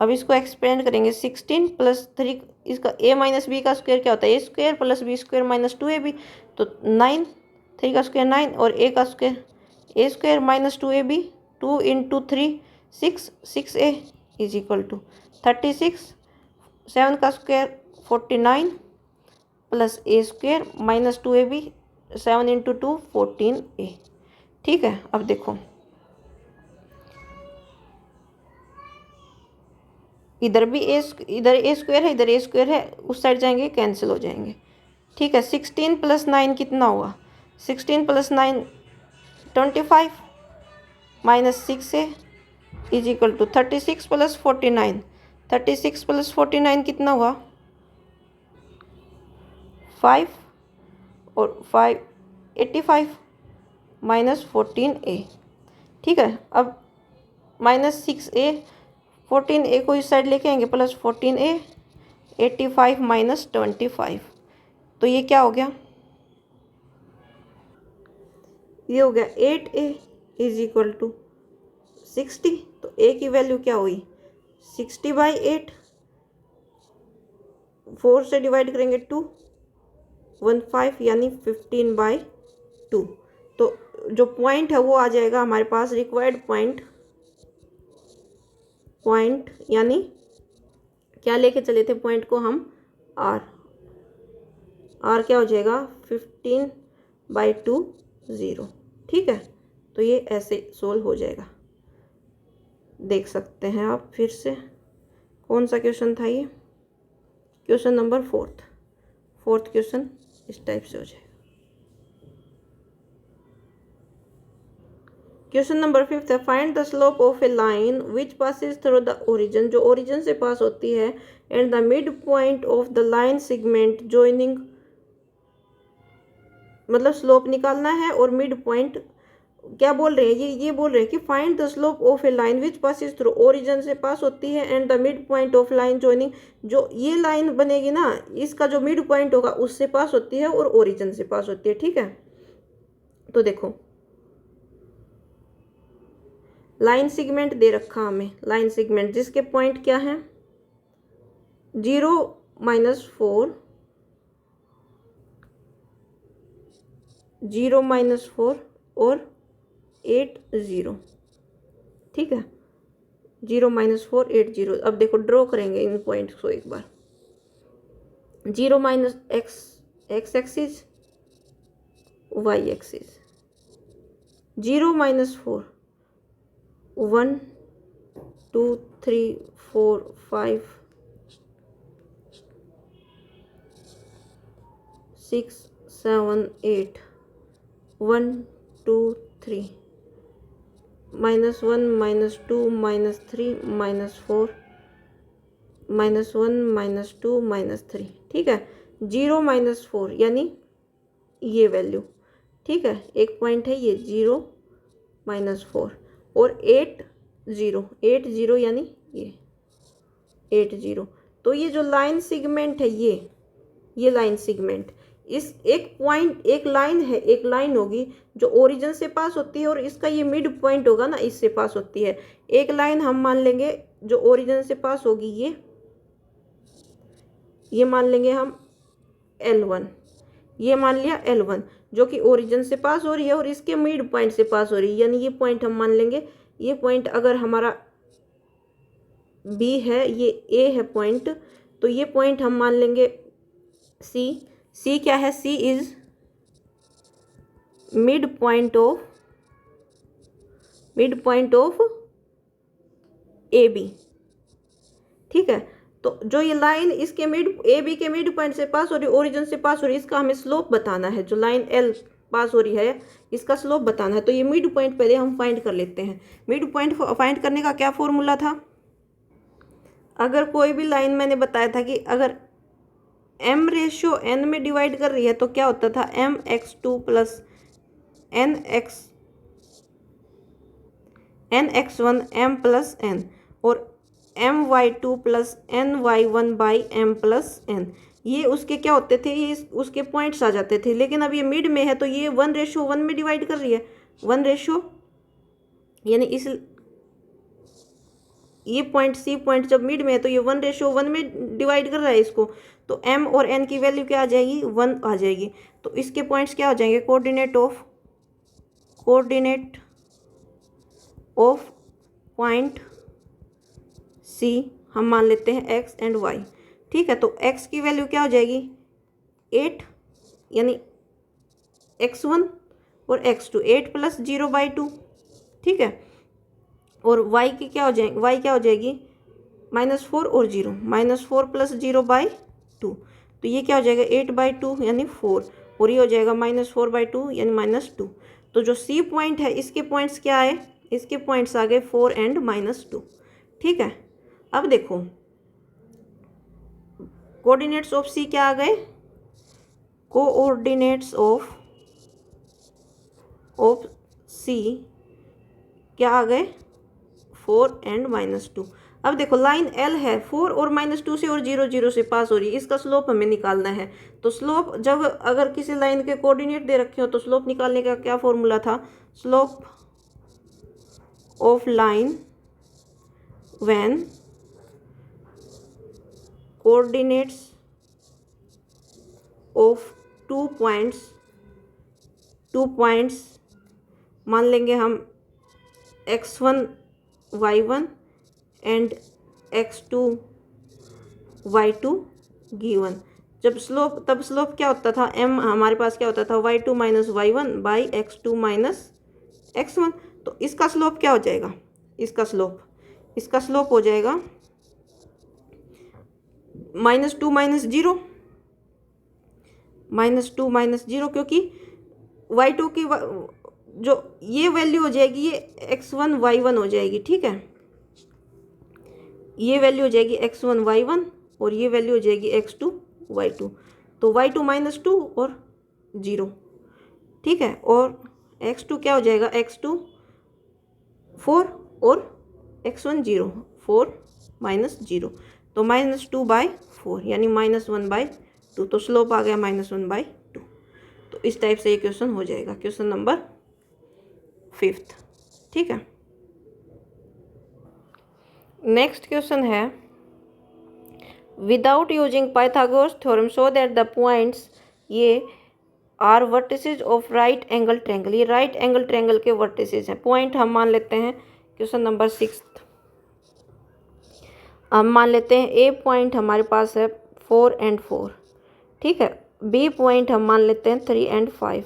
अब इसको एक्सपेंड करेंगे 16 प्लस 3, इसका ए माइनस बी का स्क्वायर क्या होता है A square plus B square minus 2ab, तो 9, 3 का स्क्वायर 9 और ए का square A square minus 2ab, 2 into 3 6, 6a is equal to 36, 7 का square 49 plus A square minus 2ab, 7 into 2 14a, ठीक है। अब देखो इधर भी इधर ए स्क्वायर है, इधर ए स्क्वायर है, उस साइड जाएंगे कैंसिल हो जाएंगे, ठीक है। 16 प्लस 9 कितना हुआ 16 plus 9 25 minus 6a is equal to 36 plus 49, 36 plus 49 कितना हुआ 5 और 5 85 माइनस 14a, ठीक है। अब माइनस 6a 14a को इस साइड लेके आएंगे प्लस 14a 85 माइनस 25, तो ये क्या हो गया ये हो गया 8a इज इक्वल टू 60, तो a की वैल्यू क्या हुई 60/8, 4 से डिवाइड करेंगे 2 15 यानी 15/2, तो जो पॉइंट है वो आ जाएगा हमारे पास रिक्वायर्ड पॉइंट यानी क्या लेके चले थे पॉइंट को हम r क्या हो जाएगा 15/2 0, ठीक है। तो ये ऐसे सोल्व हो जाएगा, देख सकते हैं आप फिर से कौन सा क्वेश्चन था ये, क्वेश्चन नंबर 4th क्वेश्चन इस टाइप से हो जाएगा। क्वेश्चन नंबर 5 है find the slope of a line which passes through the origin, जो ओरिजिन से पास होती है, and the mid point of the line segment joining, मतलब स्लोप निकालना है और मिड पॉइंट क्या बोल रहे हैं ये बोल रहे हैं कि find the slope of a line which passes through, origin से पास होती है, and the mid point of line joining, जो ये लाइन बनेगी ना इसका जो मिड पॉइंट होगा उससे पास होती है और ओरिजिन से पास होती है, ठीक है। तो देखो लाइन सेगमेंट दे रखा हमें, लाइन सेगमेंट जिसके पॉइंट क्या है 0 -4 0 -4 और 8 0, ठीक है 0 -4 8 0। अब देखो ड्रॉ करेंगे इन पॉइंट्स को एक बार, 0 x एक्सिस y एक्सिस, 0 -4 1 2 3 4 5 6 7 8 1 2 3 -1 -2 -3 -4 -1 -2 -3, ठीक है। 0 -4 यानी ये वैल्यू, ठीक है, एक पॉइंट है ये 0 -4 और 8 0 यानी ये 8 0। तो ये जो लाइन सेगमेंट है ये लाइन सेगमेंट इस एक पॉइंट, एक लाइन है, एक लाइन होगी जो ओरिजिन से पास होती है और इसका ये मिड पॉइंट होगा ना इससे पास होती है। एक लाइन हम मान लेंगे जो ओरिजिन से पास होगी ये मान लेंगे हम L1, ये मान लिया L1 जो कि ओरिजिन से पास हो रही है और इसके मिड पॉइंट से पास हो रही है, यानी ये पॉइंट हम मान लेंगे, ये पॉइंट अगर हमारा B है, ये A है पॉइंट, तो ये पॉइंट हम मान लेंगे C क्या है, C is mid point of AB, ठीक है। तो जो ये लाइन इसके AB के मिड पॉइंट से पास हो रही है, ओरिजिन से पास हो रही है, इसका हमें स्लोप बताना है। जो लाइन L पास हो रही है, इसका स्लोप बताना है। तो ये मिड पॉइंट पहले हम फाइंड कर लेते हैं। मिड पॉइंट फाइंड करने का क्या फॉर्मूला था? अगर कोई भी लाइन मैंने बताया था कि अगर m रेशियो n में डिवाइड कर रही है तो क्या होता था, mx2 plus nx1 m plus n और my2 plus ny1 by m plus n। ये उसके क्या होते थे, ये उसके पॉइंट्स आ जाते थे। लेकिन अब ये मिड में है तो ये 1:1 में डिवाइड कर रही है, 1 रेशियो, यानी इस ये पॉइंट सी पॉइंट जब मिड में है तो ये 1:1 में डिवाइड कर रहा है इसको। तो m और n की वैल्यू क्या आ जाएगी, 1 आ जाएगी। तो इसके पॉइंट्स क्या हो जाएंगे, कोऑर्डिनेट ऑफ पॉइंट सी हम मान लेते हैं x एंड y। ठीक है, तो x की वैल्यू क्या हो जाएगी 8, यानी x1 और x2 8 प्लस 0/2। ठीक है, और y की क्या हो जाएगी, y क्या हो जाएगी -4 और 0, -4 प्लस 0/2। तो ये क्या हो जाएगा 8/2 यानी 4, और ये हो जाएगा -4/2 यानी -2। तो जो सी पॉइंट है इसके पॉइंट्स क्या आए, इसके पॉइंट्स आ गए 4 एंड -2। ठीक है, अब देखो कोऑर्डिनेट्स ऑफ सी क्या आ गए, कोऑर्डिनेट्स ऑफ सी क्या आ गए 4 एंड -2। अब देखो लाइन L है, 4 और -2 से और 0 0 से पास हो रही है, इसका स्लोप हमें निकालना है। तो स्लोप जब अगर किसी लाइन के कोऑर्डिनेट दे रखे हो तो स्लोप निकालने का क्या फॉर्मूला था, slope of line when coordinates of two points मान लेंगे हम x1 y1 and x2 y2 given. जब स्लोप तब स्लोप क्या होता था, m हमारे पास क्या होता था y2 minus y1 by x2 minus x1। तो इसका स्लोप क्या हो जाएगा, इसका स्लोप हो जाएगा -2 माइनस 0, क्योंकि y2 की जो ये वैल्यू हो जाएगी ये x1 y1 हो जाएगी। ठीक है, ये वैल्यू हो जाएगी x1 y1 और ये वैल्यू हो जाएगी x2 y2। तो y2 -2 और 0। ठीक है, और x2 क्या हो जाएगा, x2 4 और x1 0, 4 -0, तो -2/4 यानी -1/2। तो स्लोप आ गया -1/2। तो इस टाइप से ये क्वेश्चन हो जाएगा, क्वेश्चन नंबर 5। ठीक है, नेक्स्ट क्वेश्चन है, without using Pythagoras theorem show that the points ये are vertices of right angle triangle. ये राइट एंगल ट्रायंगल के वर्टिसेज हैं। पॉइंट हम मान लेते हैं, क्वेश्चन नंबर 6 हम मान लेते हैं ए पॉइंट हमारे पास है 4 एंड 4। ठीक है, बी पॉइंट हम मान लेते हैं 3 एंड 5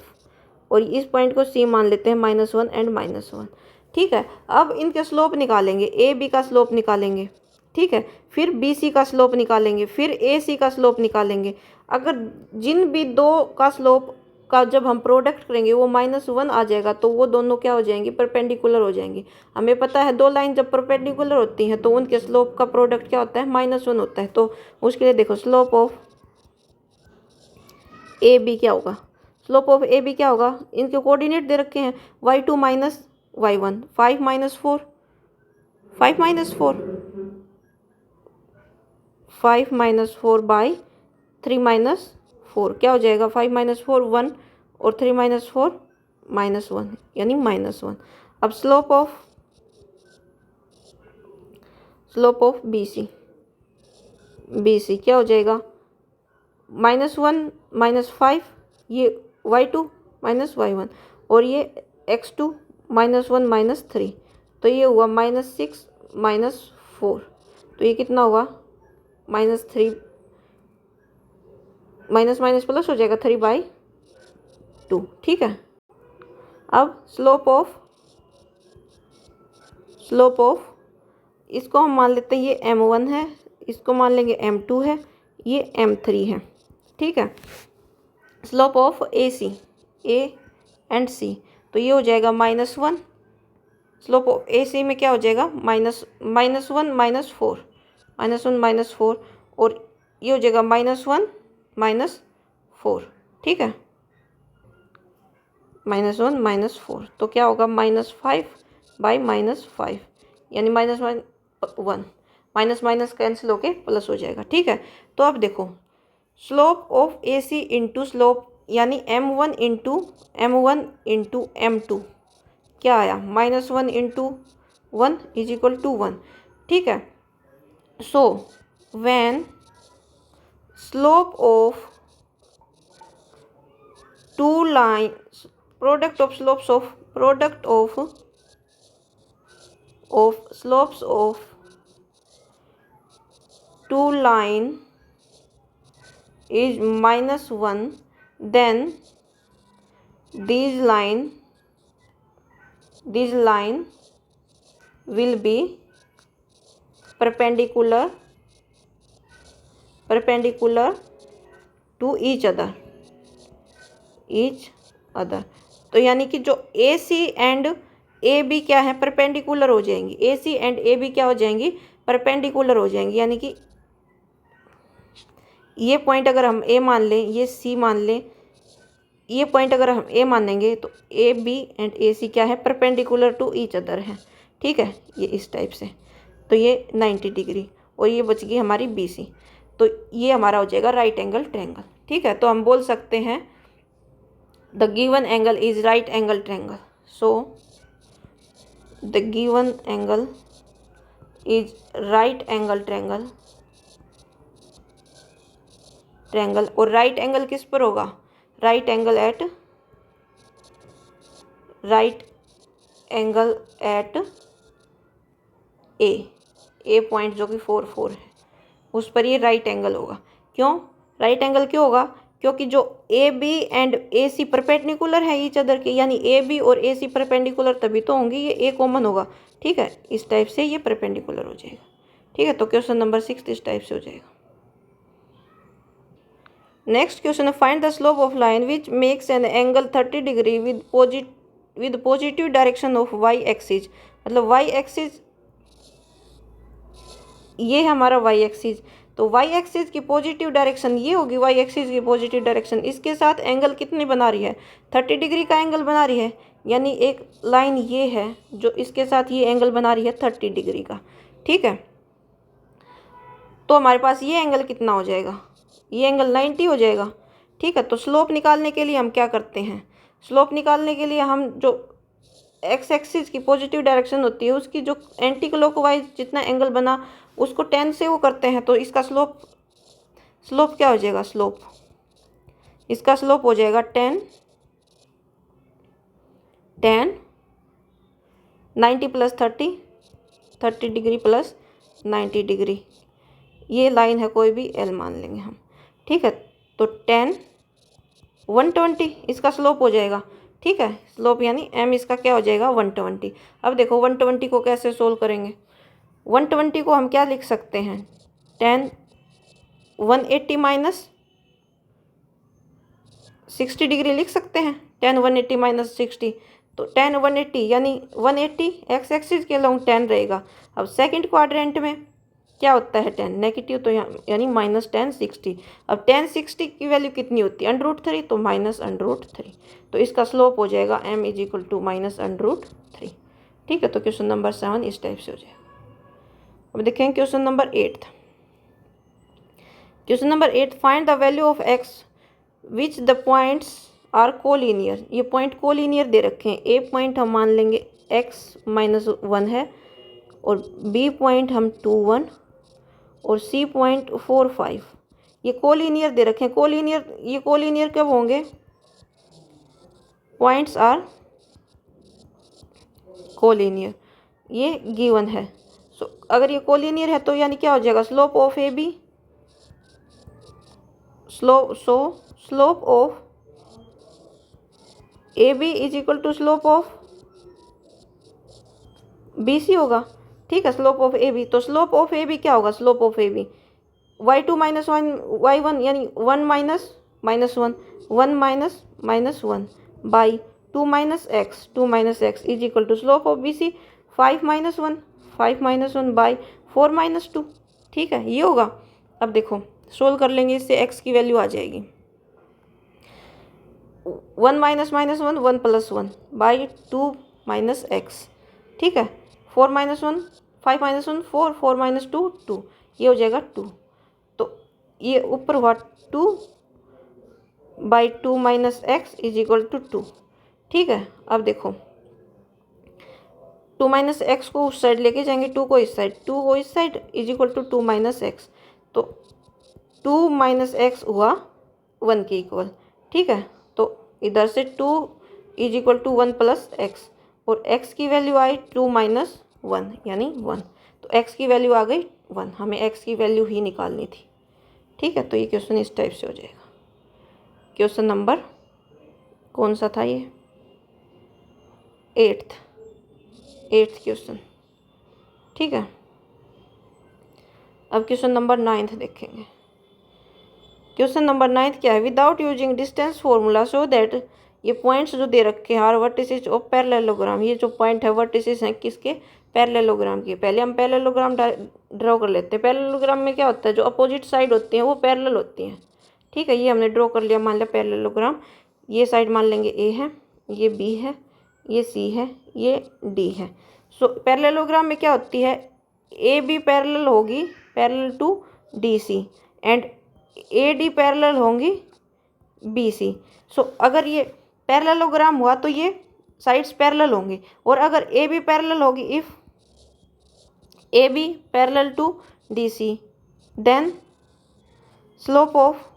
और इस पॉइंट को सी मान लेते हैं -1 एंड -1। ठीक है, अब इनके स्लोप निकालेंगे, ए बी का स्लोप निकालेंगे। ठीक है, फिर बी सी का स्लोप निकालेंगे, फिर ए सी का स्लोप निकालेंगे। अगर जिन भी दो का स्लोप का जब हम प्रोडक्ट करेंगे वो -1 आ जाएगा तो वो दोनों क्या हो जाएंगी, परपेंडिकुलर हो जाएंगी। हमें पता है दो लाइन जब परपेंडिकुलर होती हैं तो उनके स्लोप का प्रोडक्ट क्या होता है, -1 होता है। तो उसके लिए देखो स्लोप ऑफ ए बी क्या होगा, स्लोप ऑफ ए बी क्या होगा, इनके कोऑर्डिनेट दे रखे हैं y2 माइनस y1, 5 - 4, 5 - 4, 5 - 4 बाई 3 - 4 क्या हो जाएगा, 5 - 4 1 और 3 - 4 -1 यानी -1। अब स्लोप ऑफ बी सी क्या हो जाएगा, -1 -5 ये y2 माइनस y1 और ये x2 -1 -3, तो ये हुआ -6 -4। तो ये कितना हुआ, -3 माइनस प्लस हो जाएगा 3/2। ठीक है, अब स्लोप ऑफ इसको हम मान लेते हैं ये m1 है, इसको मान लेंगे m2 है, ये m3 है। ठीक है, स्लोप ऑफ ए एंड सी। तो ये हो जाएगा -1, स्लोप ऑफ ए सी में क्या हो जाएगा -1 -4, -1 -4, और ये हो जाएगा -1 -4, ठीक है, -1 -4। तो क्या होगा -5/-5, यानी -1, माइनस माइनस कैंसिल होके प्लस हो जाएगा, ठीक है। तो अब देखो slope of A C into slope यानी m1 इंटू m2 क्या आया, -1 इंटू 1 इज इक्वल टू 1, ठीक है। So when slope of two line product of slopes of two line is -1, then these line will be perpendicular to each other। तो यानी कि जो ए सी एंड ए बी क्या है, परपेंडिकुलर हो जाएंगी। ए सी एंड ए बी क्या हो जाएंगी, परपेंडिकुलर हो जाएंगी। यानी कि ये पॉइंट अगर हम ए मान लें, ये सी मान लें, ये पॉइंट अगर हम ए मानेंगे तो ए बी एंड ए सी क्या है, परपेंडिकुलर टू ईच अदर है, ठीक है, ये इस टाइप से। तो ये 90 डिग्री और ये बच गई हमारी बी सी। तो ये हमारा हो जाएगा राइट एंगल ट्रायंगल, ठीक है। तो हम बोल सकते हैं the given angle is right angle triangle. So the given angle is right angle triangle. और राइट एंगल किस पर होगा, राइट एंगल एट ए पॉइंट जो कि 4 4 है, उस पर ये राइट एंगल होगा। क्यों राइट एंगल क्यों होगा, क्योंकि जो A B and A C perpendicular है ईच अदर के, यानी ए बी और ए सी परपेंडिकुलर तभी तो होंगी, ये ए कॉमन होगा, ठीक है। इस टाइप से ये परपेंडिकुलर हो जाएगा, ठीक है। तो क्वेश्चन नंबर 6 इस टाइप से हो जाएगा। नेक्स्ट क्वेश्चन है find the slope of line which makes an angle 30 degree with positive direction of Y axis. मतलब वाई एक्सिस ये है हमारा वाई एक्सिस, तो वाई एक्सिस की पॉजिटिव डायरेक्शन ये होगी, वाई एक्सिस की पॉजिटिव डायरेक्शन इसके साथ एंगल कितनी बना रही है, 30 डिग्री का एंगल बना रही है। यानी एक लाइन ये है जो इसके साथ ये एंगल बना रही है 30 डिग्री का, ठीक है। तो हमारे पास ये एंगल कितना हो जाएगा, ये एंगल 90 हो जाएगा, ठीक है। तो स्लोप निकालने के लिए हम क्या करते हैं, स्लोप निकालने के लिए हम जो एक्स एक्सिस की पॉजिटिव डायरेक्शन होती है उसकी जो एंटी क्लॉकवाइज जितना एंगल बना उसको 10 से वो करते हैं। तो इसका स्लोप क्या हो जाएगा, इसका स्लोप हो जाएगा 10 90 प्लस 30 डिग्री प्लस 90 डिग्री, ये लाइन है कोई भी एल मान लेंगे हम, ठीक है। तो 10 120 इसका स्लोप हो जाएगा, ठीक है। स्लोप यानी एम इसका क्या हो जाएगा 120। अब देखो 120 को कैसे सोल्व करेंगे, 120 को हम क्या लिख सकते हैं 10 180 माइनस 60 डिग्री लिख सकते हैं, 10 180 माइनस 60। तो 10 180 यानी 180 एक्स एक्सिस के लॉन्ग 10 रहेगा। अब सेकंड क्वाड्रेंट में क्या होता है 10 नेगेटिव, तो यानी -10 60। अब 10 60 की वैल्यू कितनी होती है √3, तो -√3। तो इसका स्लोप हो जाएगा m इज इक्वल टू -√3, ठीक है। तो क्वेश्चन नंबर 7 इस टाइप से हो जाएगा। अब देखें question number 8। Question number 8 find the value of x which the points are collinear. ये पॉइंट कोलिनियर दे रखे हैं। ए पॉइंट हम मान लेंगे x-1 है, और बी पॉइंट हम 2 1 और सी पॉइंट 4 5। ये कोलिनियर दे रखे हैं। कोलिनियर कब होंगे, पॉइंट्स आर कोलिनियर, ये गिवन है। सो अगर ये कोलिनियर है तो यानी क्या हो जाएगा, slope of A B slope of A B is equal to slope of B C होगा, ठीक है। स्लोप ऑफ ए बी, तो स्लोप ऑफ ए बी क्या होगा, slope of A B y2 minus 1 y1 यानी 1 minus -1 1 minus -1 by 2 minus X is equal to slope of B C 5 minus one by 4 minus 2। ठीक है, ये होगा। अब देखो सोल्व कर लेंगे, इससे एक्स की वैल्यू आ जाएगी 1 minus one 1 plus 1 by 2 minus x. ठीक है, 4 minus one 5 minus one 4, 4 minus 2 2, ये हो जाएगा 2। तो ये ऊपर हुआ 2 by 2 minus X is equal to 2। ठीक है, अब देखो 2 माइनस एक्स को उस साइड लेके जाएंगे, 2 को इस साइड, 2 को इस side is equal to 2 minus X. तो 2 माइनस एक्स हुआ 1 के इक्वल। ठीक है, तो इधर से 2 is equal to 1 plus X, और x की वैल्यू आई 2 माइनस 1 यानी 1। तो x की वैल्यू आ गई 1, हमें x की वैल्यू ही निकालनी थी। ठीक है, तो ये क्वेश्चन इस टाइप से हो जाएगा। क्वेश्चन नंबर कौन सा था ये? 8th question. ठीक है, अब क्वेश्चन नंबर 9th देखेंगे। क्वेश्चन नंबर 9th क्या है? Without using distance formula so that, ये पॉइंट्स जो दे रखे हैं आर वर्टिसेस ऑफ पैरेललोग्राम, ये जो पॉइंट है वर्टिसेस हैं किसके? पैरेललोग्राम के। पहले हम पैरेललोग्राम ड्रॉ कर लेते हैं। पैरेललोग्राम में क्या होता है, जो अपोजिट साइड होती हैं वो पैरेलल होती हैं। ठीक है, ये हमने ड्रॉ कर लिया, मान लिया पैरेललोग्राम। ये साइड मान लेंगे ए है, ये बी है, ये सी है, ये डी है। सो पैरेललोग्राम में क्या होती है, ए बी पैरेलल होगी, parallel to D C, and A D parallel होंगी बी सी। सो अगर ये पैरेललोग्राम हुआ तो ये साइड्स पैरेलल होंगी, और अगर ए बी पैरेलल होगी, if A B parallel to D C, then slope of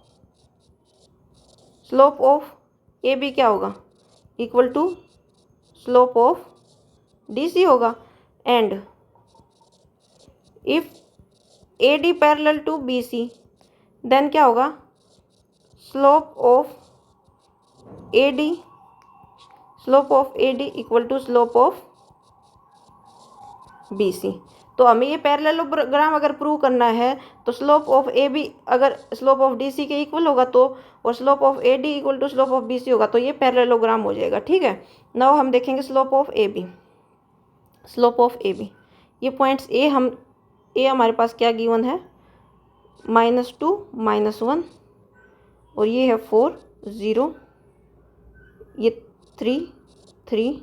A B क्या होगा? Equal to slope of D C होगा। And if A D parallel to B C, then क्या होगा? Slope of A D equal to slope of B C. तो हमें ये पैरेललोग्राम अगर प्रूव करना है तो स्लोप ऑफ ए बी अगर स्लोप ऑफ डी सी के इक्वल होगा तो, और slope of A D equal to slope of B C होगा, तो ये पैरेललोग्राम हो जाएगा। ठीक है, नाउ हम देखेंगे स्लोप ऑफ ए बी। ये पॉइंट्स ए हमारे पास क्या गिवन है? -2 -1, और ये है 4 0, ये 3 3,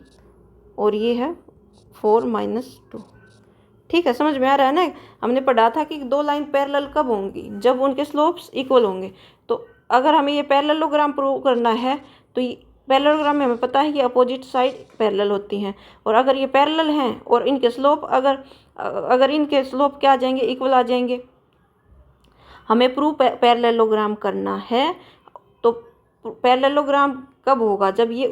और ये है 4 -2। ठीक है, समझ में आ रहा है ना? हमने पढ़ा था कि दो लाइन पैरेलल कब होंगी? जब उनके स्लोप्स इक्वल होंगे। तो अगर हमें ये पैरेललोग्राम प्रूव करना है तो पैरेललोग्राम में हमें पता है कि अपोजिट साइड पैरेलल होती हैं, और अगर ये पैरेलल हैं और इनके स्लोप अगर इनके स्लोप क्या आ जाएंगे? इक्वल आ जाएंगे। हमें प्रूव पैरेललोग्राम करना है, तो पैरेललोग्राम कब होगा? जब ये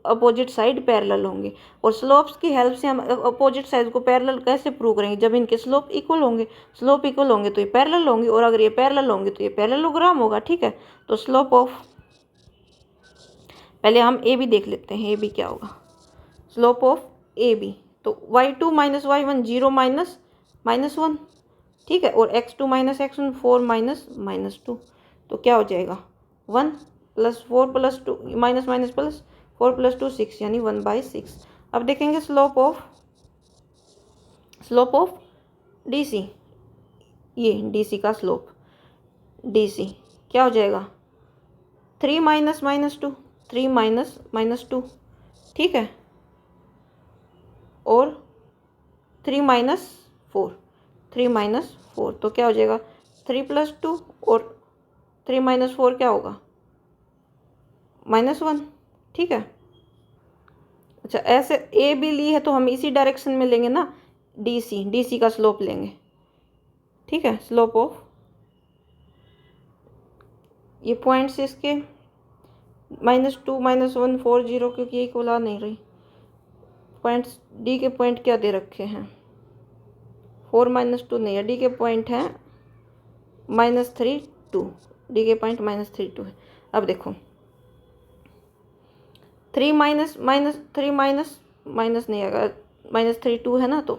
अपोजिट साइड पैरेलल होंगे। और स्लोप्स की हेल्प से हम अपोजिट साइड को पैरेलल कैसे प्रूव करेंगे? जब इनके स्लोप इक्वल होंगे। स्लोप इक्वल होंगे तो ये पैरेलल होंगे, और अगर ये पैरेलल होंगे तो ये पैरेललोग्राम होगा। ठीक है, तो स्लोप ऑफ, पहले हम ए बी देख लेते हैं, ए बी क्या होगा? स्लोप ऑफ ए बी, तो y2 माइनस y1 0 -1। ठीक है, और x2 माइनस x1 4 -2। तो क्या हो जाएगा? 1 plus 4 plus 2 minus plus 4 plus 2 6, यानी 1/6। अब देखेंगे स्लोप ऑफ डी सी। ये डी सी का स्लोप, डी सी क्या हो जाएगा? 3 -2, 3 -2। ठीक है, और 3 -4, तो क्या हो जाएगा? 3 + 2, और 3 - 4 क्या होगा? -1। ठीक है, अच्छा ऐसे ए बी ली है तो हम इसी डायरेक्शन में लेंगे ना, डी सी का स्लोप लेंगे। ठीक है, स्लोप ऑफ ये पॉइंट्स इसके -2 -1 4 0, क्योंकि ये इक्वल आ नहीं रही। पॉइंट्स डी के पॉइंट क्या दे रखे हैं? 4 -2 नहीं है, डी के पॉइंट हैं -3 2, डी के पॉइंट -3 2 है। अब देखो 3 माइनस नहीं आएगा, -3 2 है ना, तो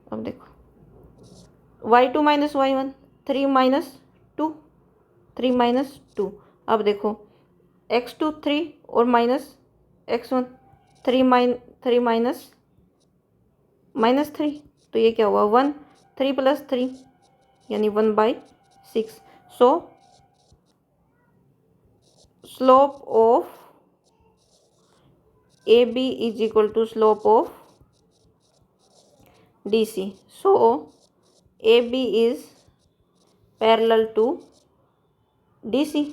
अब देखो y2 - y1 3 - 2, 3 - 2, अब देखो x2 3 और माइनस x1 3 माइनस -3, तो ये क्या हुआ 1, 3 + 3 यानी 1/6। So slope of AB is equal to slope of DC। So AB is parallel to DC।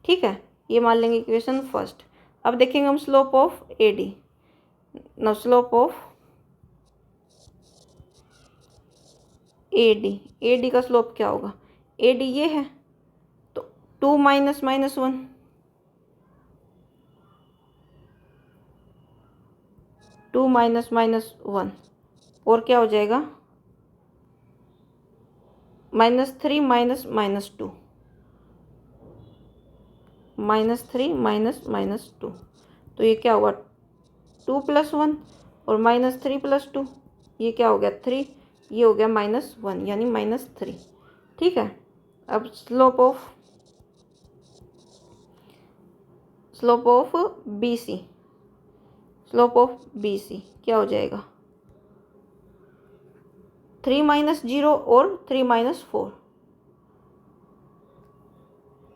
ठीक है, ये मान लेंगे इक्वेशन फर्स्ट। अब देखेंगे हम slope of AD। Now slope of AD का स्लोप क्या होगा? AD ये है तो 2 माइनस -1, 2 माइनस -1 और क्या हो जाएगा -3 माइनस -2, -3 माइनस -2, तो ये क्या हुआ 2 + 1 और -3 + 2, ये क्या हो गया 3, ये हो गया -1 यानी -3। ठीक है, अब slope of BC, slope of BC क्या हो जाएगा 3 - 0 और 3 - 4,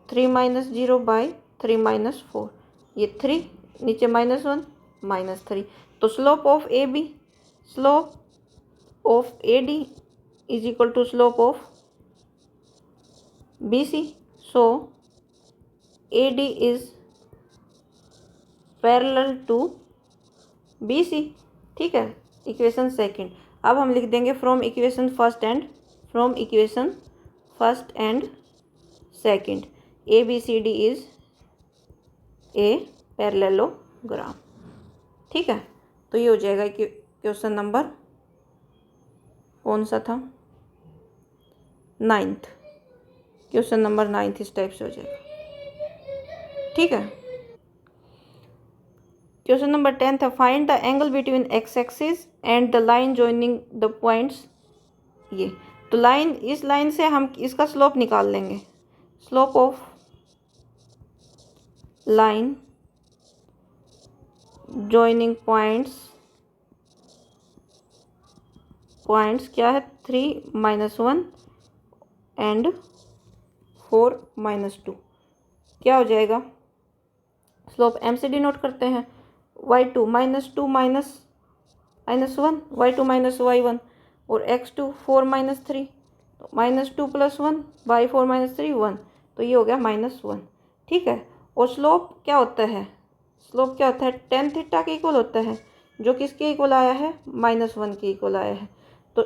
3 - 0/3 - 4, ये 3 नीचे -1 -3। तो slope of AD is equal to slope of BC। So AD is parallel to BC। ठीक है, इक्वेशन सेकंड। अब हम लिख देंगे from equation first and second ABCD is a parallelogram. ठीक है, तो ये हो जाएगा कि क्वेश्चन नंबर कौन सा था 9th, क्वेश्चन नंबर 9th इस टाइप से हो जाएगा। ठीक है, क्वेश्चन नंबर 10 था find the angle between x axis and the line joining the points. ये तो लाइन, इस लाइन से हम इसका स्लोप निकाल लेंगे, slope of line joining points क्या है 3 - 1 एंड 4 - 2, क्या हो जाएगा स्लोप M से डिनोट करते हैं y2 -2 -1 y2 - y1 और x2 4 - 3, तो -2 + 1/4 - 3 1, तो ये हो गया -1। ठीक है, और स्लोप क्या होता है tan थीटा के इक्वल होता है, जो किसके इक्वल आया है -1 के इक्वल आया है। तो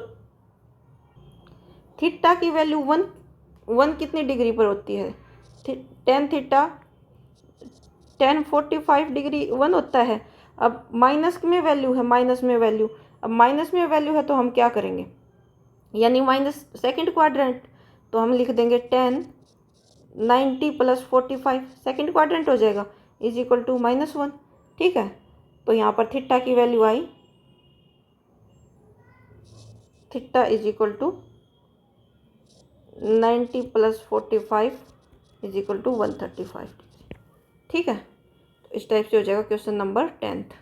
थीटा की वैल्यू 1 कितनी डिग्री पर होती है tan थीटा 1045 डिग्री 1 होता है। अब माइनस में वैल्यू है तो हम क्या करेंगे, यानी माइनस सेकंड क्वाड्रेंट, तो हम लिख देंगे 10 90 + 45 सेकंड क्वाड्रेंट हो जाएगा इज इक्वल टू -1। ठीक है, तो यहाँ पर थीटा की वैल्यू आई, theta is equal to 90 + 45 is equal to 135। ठीक है, तो इस टाइप से हो जाएगा question number 10th।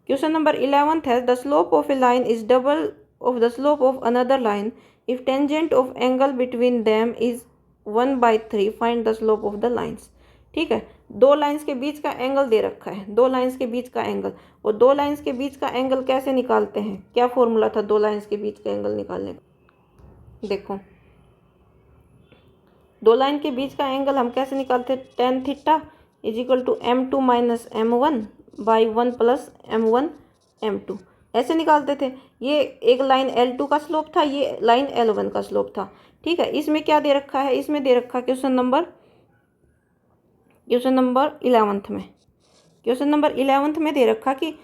Question number 11th है the slope of a line is double of the slope of another line if tangent of angle between them is 1/3 find the slope of the lines. ठीक है, दो लाइंस के बीच का एंगल दे रखा है, दो लाइंस के बीच का एंगल, और दो लाइंस के बीच का एंगल कैसे निकालते हैं, क्या फॉर्मूला था दो लाइंस के बीच का एंगल निकालने का। देखो दो लाइन के बीच का एंगल हम कैसे निकालते हैं, tan theta is equal to m2 - m1/1 + m1 m2 ऐसे निकालते थे। ये एक लाइन L2 का स्लोप था, ये लाइन L1 का स्लोप था। ठीक है, इसमें क्या दे रखा है, इसमें दे रखा है क्वेश्चन नंबर 11th में दे रखा कि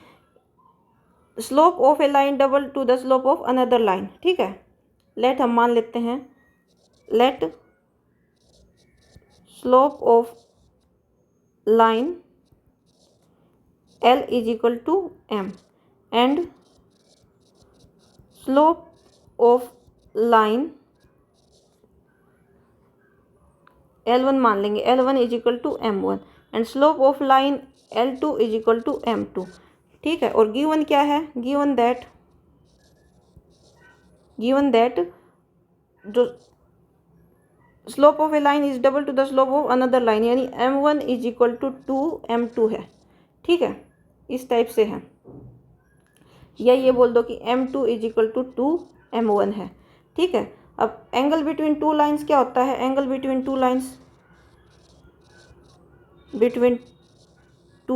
slope of a line double to the slope of another line. ठीक है, लेट हम मान लेते हैं, let slope of line L is equal to M and slope of line L1 मान लेंगे, L1 is equal to M1 and slope of line L2 is equal to M2, ठीक है। और गिवन क्या है, गिवन दैट जो slope of a line is double to the slope of another line, यानी M1 is equal to 2M2 है, ठीक है, इस टाइप से है। या ये बोल दो कि M2 is equal to 2M1 है, ठीक है। अब एंगल बिटवीन टू लाइंस क्या होता है, एंगल बिटवीन टू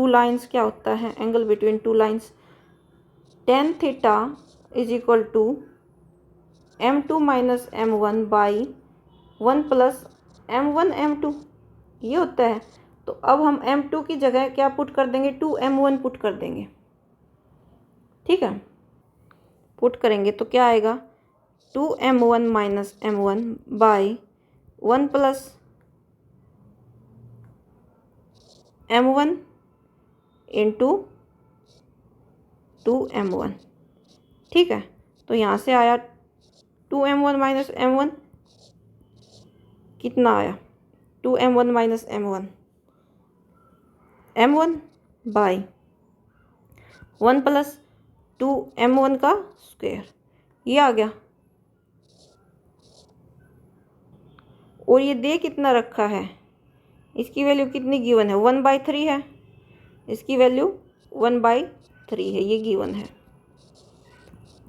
लाइंस क्या होता है, angle between two lines tan theta is equal to M2 minus M1 by 1 plus M1 M2, ये होता है। तो अब हम M2 की जगह क्या पुट कर देंगे, 2M1 पुट कर देंगे, ठीक है। पुट करेंगे तो क्या आएगा, 2M1 minus M1 by 1 plus M1 into 2M1, ठीक है। तो यहाँ से आया 2M1 माइनस M1, कितना आया, 2M1 minus M1 by 1 plus 2M1 का स्क्वायर, ये आ गया। और ये दे कितना रखा है, इसकी वैल्यू कितनी गिवन है, 1/3 है, इसकी वैल्यू 1/3 है, ये गिवन है,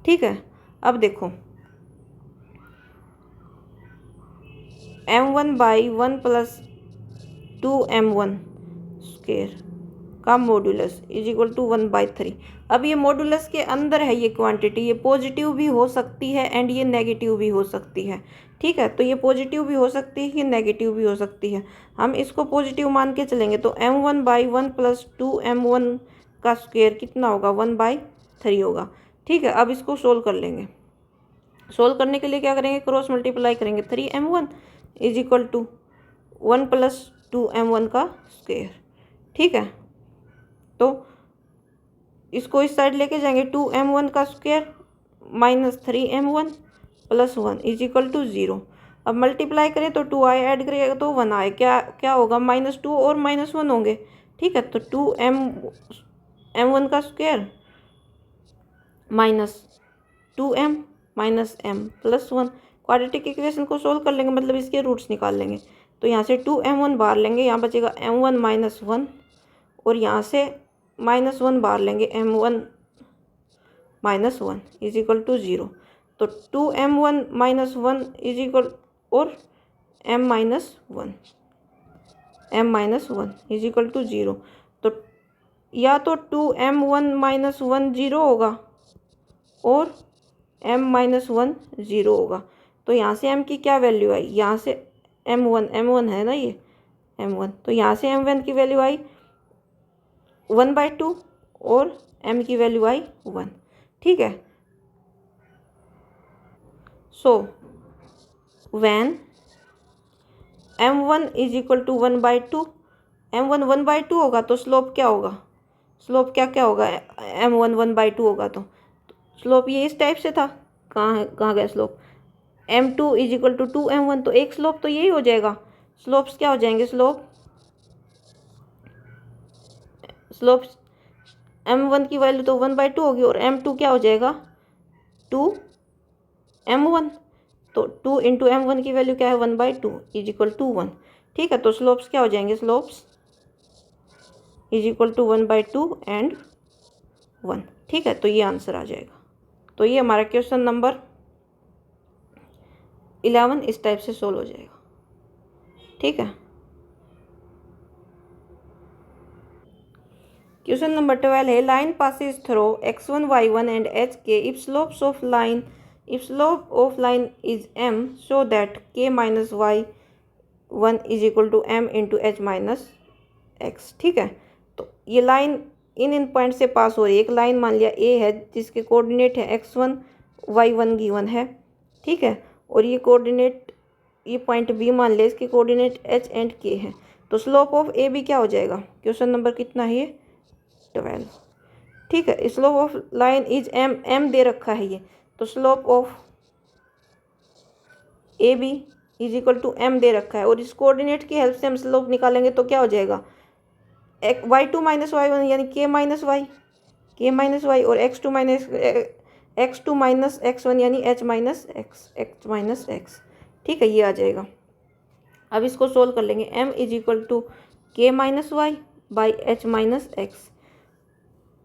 ठीक है। अब देखो M1 by 1 plus 2M1 square का मॉड्यूलस इज इक्वल टू 1/3। अब ये मॉड्यूलस के अंदर है ये क्वांटिटी, ये पॉजिटिव भी हो सकती है एंड ये नेगेटिव भी हो सकती है, ठीक है। तो ये पॉजिटिव भी हो सकती है, ये नेगेटिव भी हो सकती है। हम इसको पॉजिटिव मान के चलेंगे तो M1 बाई 1 प्लस 2M1 का स्क्वायर कितना होगा, 1/3 होगा, ठीक है। अब इसको सोल्व कर लेंगे। सोल्व करने के लिए क्या करेंगे, क्रॉस मल्टीप्लाई करेंगे, 3M1 is equal to 1 plus 2M1 का स्क्वायर, ठीक है। तो इसको इस साइड लेके जाएंगे, 2M1 का square minus 3M1 plus 1 is equal to 0। अब मल्टीप्लाई करें तो 2 आए, ऐड करिएगा तो 1 आए, क्या क्या होगा, -2 और -1 होंगे, ठीक है। तो 2M1 का square minus 2M minus M plus 1, quadratic equation को सोल्व कर लेंगे, मतलब इसके रूट्स निकाल लेंगे। तो यहाँ से 2M1 बाहर लेंगे, यहाँ बचेगा M1 माइनस 1, और यहाँ से -1 बाहर लेंगे, M1 minus 1 is equal to 0। तो 2M1 माइनस 1 इज इक्वल, और M minus 1 is equal to 0। तो या तो 2M1 माइनस 1 0 होगा और M माइनस 1 0 होगा। तो यहाँ से M की क्या वैल्यू आई, यहाँ से M1 है ना ये M1, तो यहाँ से M1 की वैल्यू आई 1/2 और M की वैल्यू आई 1, ठीक है। So when M1 is equal to 1/2, M1 1/2 होगा तो स्लोप क्या होगा, स्लोप क्या क्या होगा, M1 1/2 होगा तो स्लोप ये इस टाइप से था, कहाँ गया slope, M2 is equal to 2M1, तो एक स्लोप तो यही हो जाएगा। स्लोप्स क्या हो जाएंगे, स्लोप्स M1 की वैल्यू तो 1/2 होगी और M2 क्या हो जाएगा, 2M1, तो 2 इंटू M1 की वैल्यू क्या है, 1/2 इज इक्वल टू 1, ठीक है। तो स्लोप्स क्या हो जाएंगे, slopes is equal to 1/2 and 1, ठीक है। तो ये आंसर आ जाएगा। तो ये हमारा क्वेश्चन नंबर 11 इस टाइप से सोल्व हो जाएगा, ठीक है। क्वेश्चन नंबर 12 है, line passes through x1 y1 and hk if slope of line is m so that k minus y1 is equal to m into h minus x, ठीक है। तो ये लाइन इन पॉइंट से पास हो रही है। एक लाइन मान लिया A है जिसके कोऑर्डिनेट है x1 y1 गिवन है, ठीक है। और ये कोऑर्डिनेट, ये पॉइंट B मान लिया, इसके कोऑर्डिनेट h एंड k है। तो स्लोप ऑफ ए बी क्या हो जाएगा, क्वेश्चन नंबर कितना है ये 12, ठीक है। Slope of line is m दे रखा है ये, तो slope of A B is equal to m दे रखा है, और इस कोऑर्डिनेट की हेल्प से हम स्लोप निकालेंगे तो क्या हो जाएगा, y2 माइनस y1 यानी k माइनस वाई और x2 माइनस x1 यानी h माइनस x। ठीक है, ये आ जाएगा। अब इसको सोल्व कर लेंगे। m is equal to k minus Y by h minus X.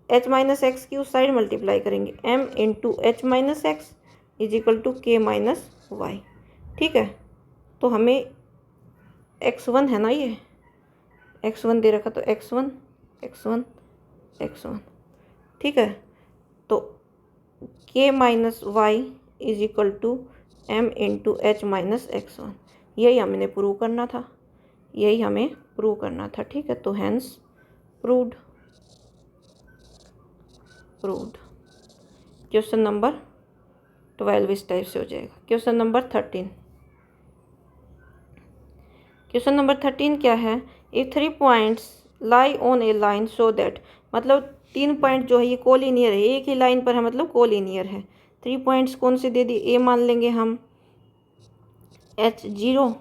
h minus X की उस साइड मल्टीप्लाई करेंगे, m into H minus X is equal to k minus Y. ठीक है, तो हमें x1 है ना, ये x1 दे रखा, तो x1। ठीक है, तो k minus Y is equal to m into H minus x1। यही हमने प्रूव करना था। ठीक है, तो हैंस प्रूव्ड। क्वेश्चन नंबर 12 इस टाइप से हो जाएगा। क्वेश्चन नंबर 13 क्या है, if 3 points lie on A line so that, मतलब 3 पॉइंट जो है ये कोलिनियर है, एक ही लाइन पर है मतलब कोलिनियर है। 3 पॉइंट्स कौन से दे दिए, ए मान लेंगे हम H0,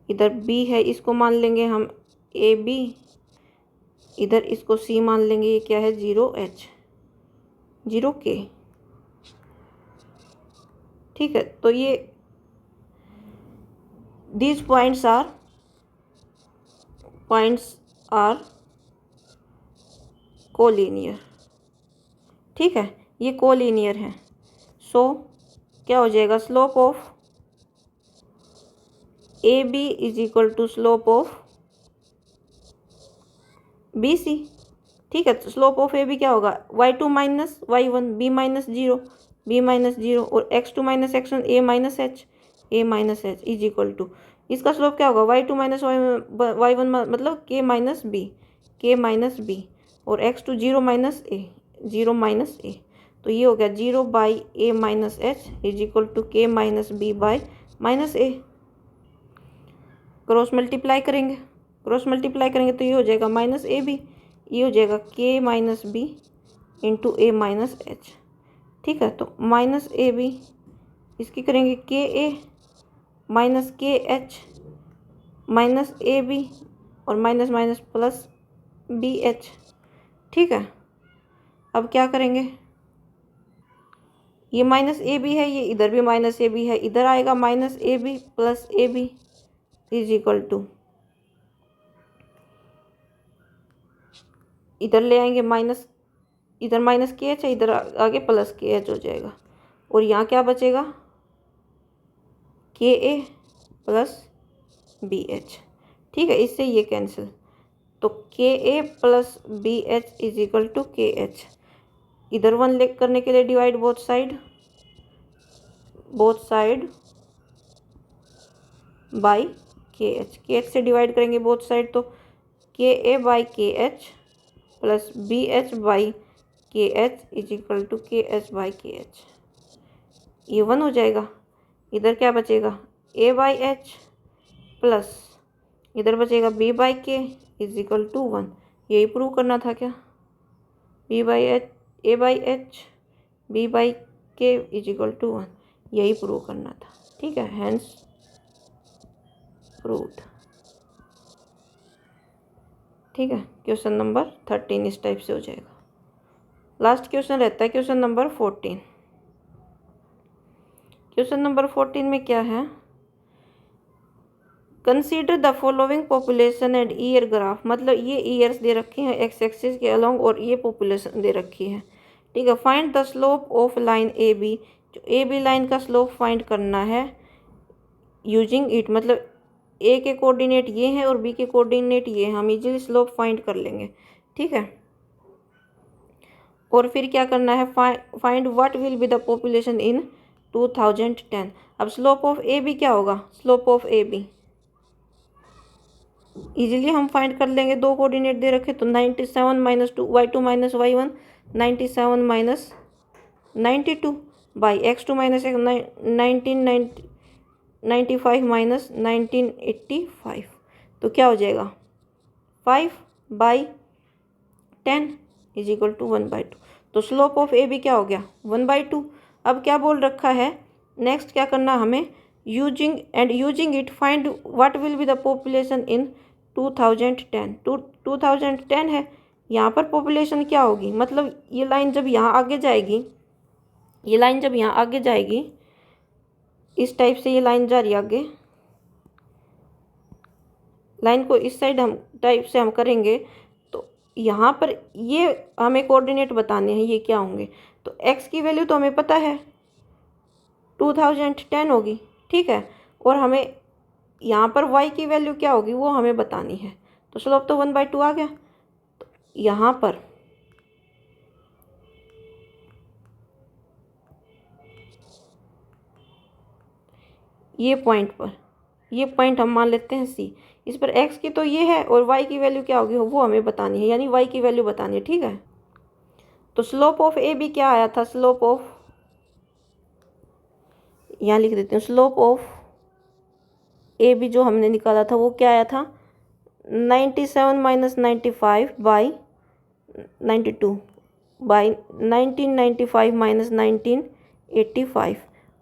इधर B है, इसको मान लेंगे हम AB, इधर इसको C मान लेंगे, ये क्या है 0H 0K। ठीक है, तो ये these points are कोलिनियर। ठीक है, ये कोलिनियर है। सो क्या हो जाएगा, slope of AB is equal to slope of BC। ठीक है, तो स्लोप ऑफ AB क्या होगा, y2 minus y1 b minus zero और x2 minus x1 a minus h is equal to, इसका स्लोप क्या होगा, y2 माइनस y1 मतलब k माइनस b और x2 जीरो माइनस a। तो ये हो गया 0 by a minus h is equal to k minus b by minus a। Cross multiply करेंगे तो ये हो जाएगा माइनस ए बी, ये हो जाएगा k minus B into A minus H. ठीक है, तो माइनस ए बी इसकी करेंगे K A minus K H minus A B और minus minus plus B H. ठीक है, अब क्या करेंगे, ये माइनस ए बी है, ये इधर भी माइनस ए बी है, इधर आएगा minus A B plus A B is equal to, इधर ले आएंगे माइनस, इधर माइनस के एच है, इधर आगे प्लस के एच हो जाएगा, और यहाँ क्या बचेगा के ए प्लस बी एच। ठीक है, इससे ये कैंसिल, तो K A plus B H is equal to K H. इधर 1 ले करने के लिए divide both side by K H से डिवाइड करेंगे बोथ साइड, तो K A by K H plus B H by K H is equal to K H by K H. ये 1 हो जाएगा, इधर क्या बचेगा ए बाई एच प्लस इधर बचेगा B by K is equal to 1। यही प्रूव करना था क्या, B by H A by H B by K is equal to 1, यही प्रूव करना था। ठीक है, हैंस प्रूव्ड। ठीक है, क्वेश्चन नंबर 13 इस टाइप से हो जाएगा। लास्ट क्वेश्चन रहता है क्वेश्चन नंबर 14। क्वेश्चन नंबर 14 में क्या है, consider the following population and year graph, मतलब ये ईयर्स दे रखे हैं एक्स एक्सिस के अलोंग और ये पॉपुलेशन दे रखी है। ठीक है, find the slope of line A B, जो ए बी लाइन का स्लोप फाइंड करना है यूजिंग इट, मतलब ए के कोऑर्डिनेट ये हैं और बी के कोऑर्डिनेट ये हैं, हम इजीली स्लोप फाइंड कर लेंगे। ठीक है, और फिर क्या करना है, find what will be the population in 2010। अब स्लोप ऑफ ए बी क्या होगा, slope of A be easily हम फाइंड कर लेंगे, 2 कोऑर्डिनेट दे रखे, तो 97 minus 2 y2 minus y1 97 minus 92 by x2 minus 95 minus 1985। तो क्या हो जाएगा 5 बाई 10 इज इक्वल टू 1/2। तो स्लोप ऑफ ए बी क्या हो गया 1/2। अब क्या बोल रखा है, नेक्स्ट क्या करना हमें, using it find what will be the population in 2010। 2010 है, यहाँ पर पॉपुलेशन क्या होगी, मतलब ये लाइन जब यहाँ आगे जाएगी, ये लाइन जब यहाँ आगे जाएगी, इस टाइप से ये लाइन जा रही है आगे, लाइन को इस साइड हम टाइप से हम करेंगे तो यहाँ पर ये हमें कोऑर्डिनेट बताने हैं ये क्या होंगे। तो x की वैल्यू तो हमें पता है 2010 होगी, ठीक है, और हमें यहाँ पर y की वैल्यू क्या होगी वो हमें बतानी है। तो स्लोप तो 1/2 आ गया। तो यहाँ पर ये पॉइंट हम मान लेते हैं C। इस पर x की तो ये है और y की वैल्यू क्या होगी वो हमें बतानी है, यानी y की वैल्यू बतानी है, ठीक है। तो स्लोप ऑफ ए बी क्या आया था, स्लोप ऑफ, यहाँ लिख देती हूँ, स्लोप ऑफ ए बी जो हमने निकाला था वो क्या आया था, 97 - 95 बाई 92 बाई 1995 - 1985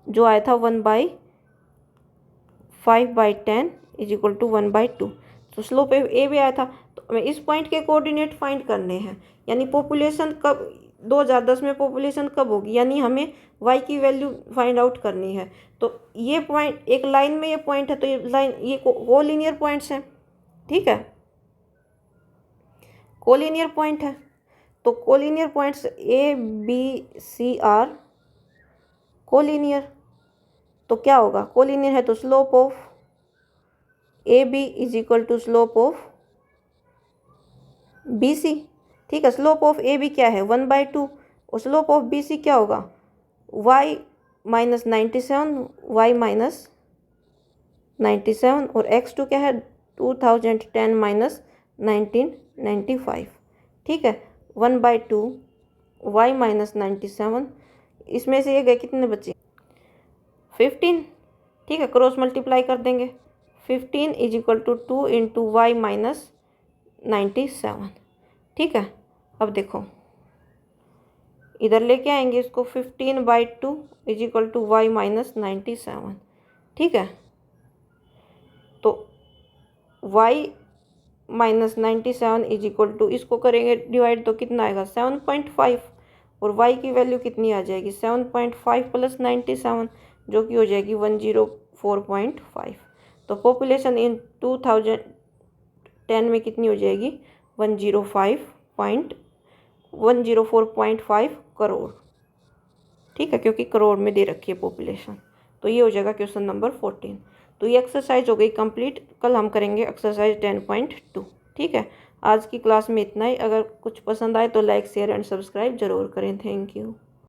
जो आया था 1/5/10 इज इक्वल टू 1/2। तो स्लोप ए भी आया था। तो हमें इस पॉइंट के कोऑर्डिनेट फाइंड करने हैं, यानी पॉपुलेशन कब 2010 में पॉपुलेशन कब होगी, यानी हमें y की वैल्यू फाइंड आउट करनी है। तो ये पॉइंट एक लाइन में ये पॉइंट है, तो ये लाइन ये कोलिनियर पॉइंट्स हैं, ठीक है, कोलिनियर पॉइंट है। तो collinear points A B C are collinear. तो क्या होगा, कोलिनियर है तो slope of A B is equal to slope of B C, ठीक है। स्लोप ऑफ ए बी क्या है 1/2 और स्लोप ऑफ बी सी क्या होगा y - 97 y - 97 और x2 क्या है 2010 - 1995, ठीक है। 1/2 y - 97, इसमें से ये गए कितने बचे 15, ठीक है, क्रॉस मल्टीप्लाई कर देंगे। 15 is equal to 2 into y - 97, ठीक है। अब देखो इधर लेके आएंगे इसको, 15/2 इज इक्वल टू y - 97, ठीक है। तो y - 97 इज इक्वल टू, इसको करेंगे डिवाइड तो कितना आएगा 7.5 और y की वैल्यू कितनी आ जाएगी 7.5 प्लस 97 जो कि हो जाएगी 104.5। तो पॉपुलेशन इन 2010 में कितनी हो जाएगी 104.5 करोड़, ठीक है, क्योंकि करोड़ में दे रखी है पॉपुलेशन। तो ये हो जाएगा क्वेश्चन नंबर 14। तो ये एक्सरसाइज हो गई कंप्लीट। कल हम करेंगे एक्सरसाइज 10.2, ठीक है। आज की क्लास में इतना ही। अगर कुछ पसंद आए तो लाइक शेयर एंड सब्सक्राइब जरूर करें। Thank you.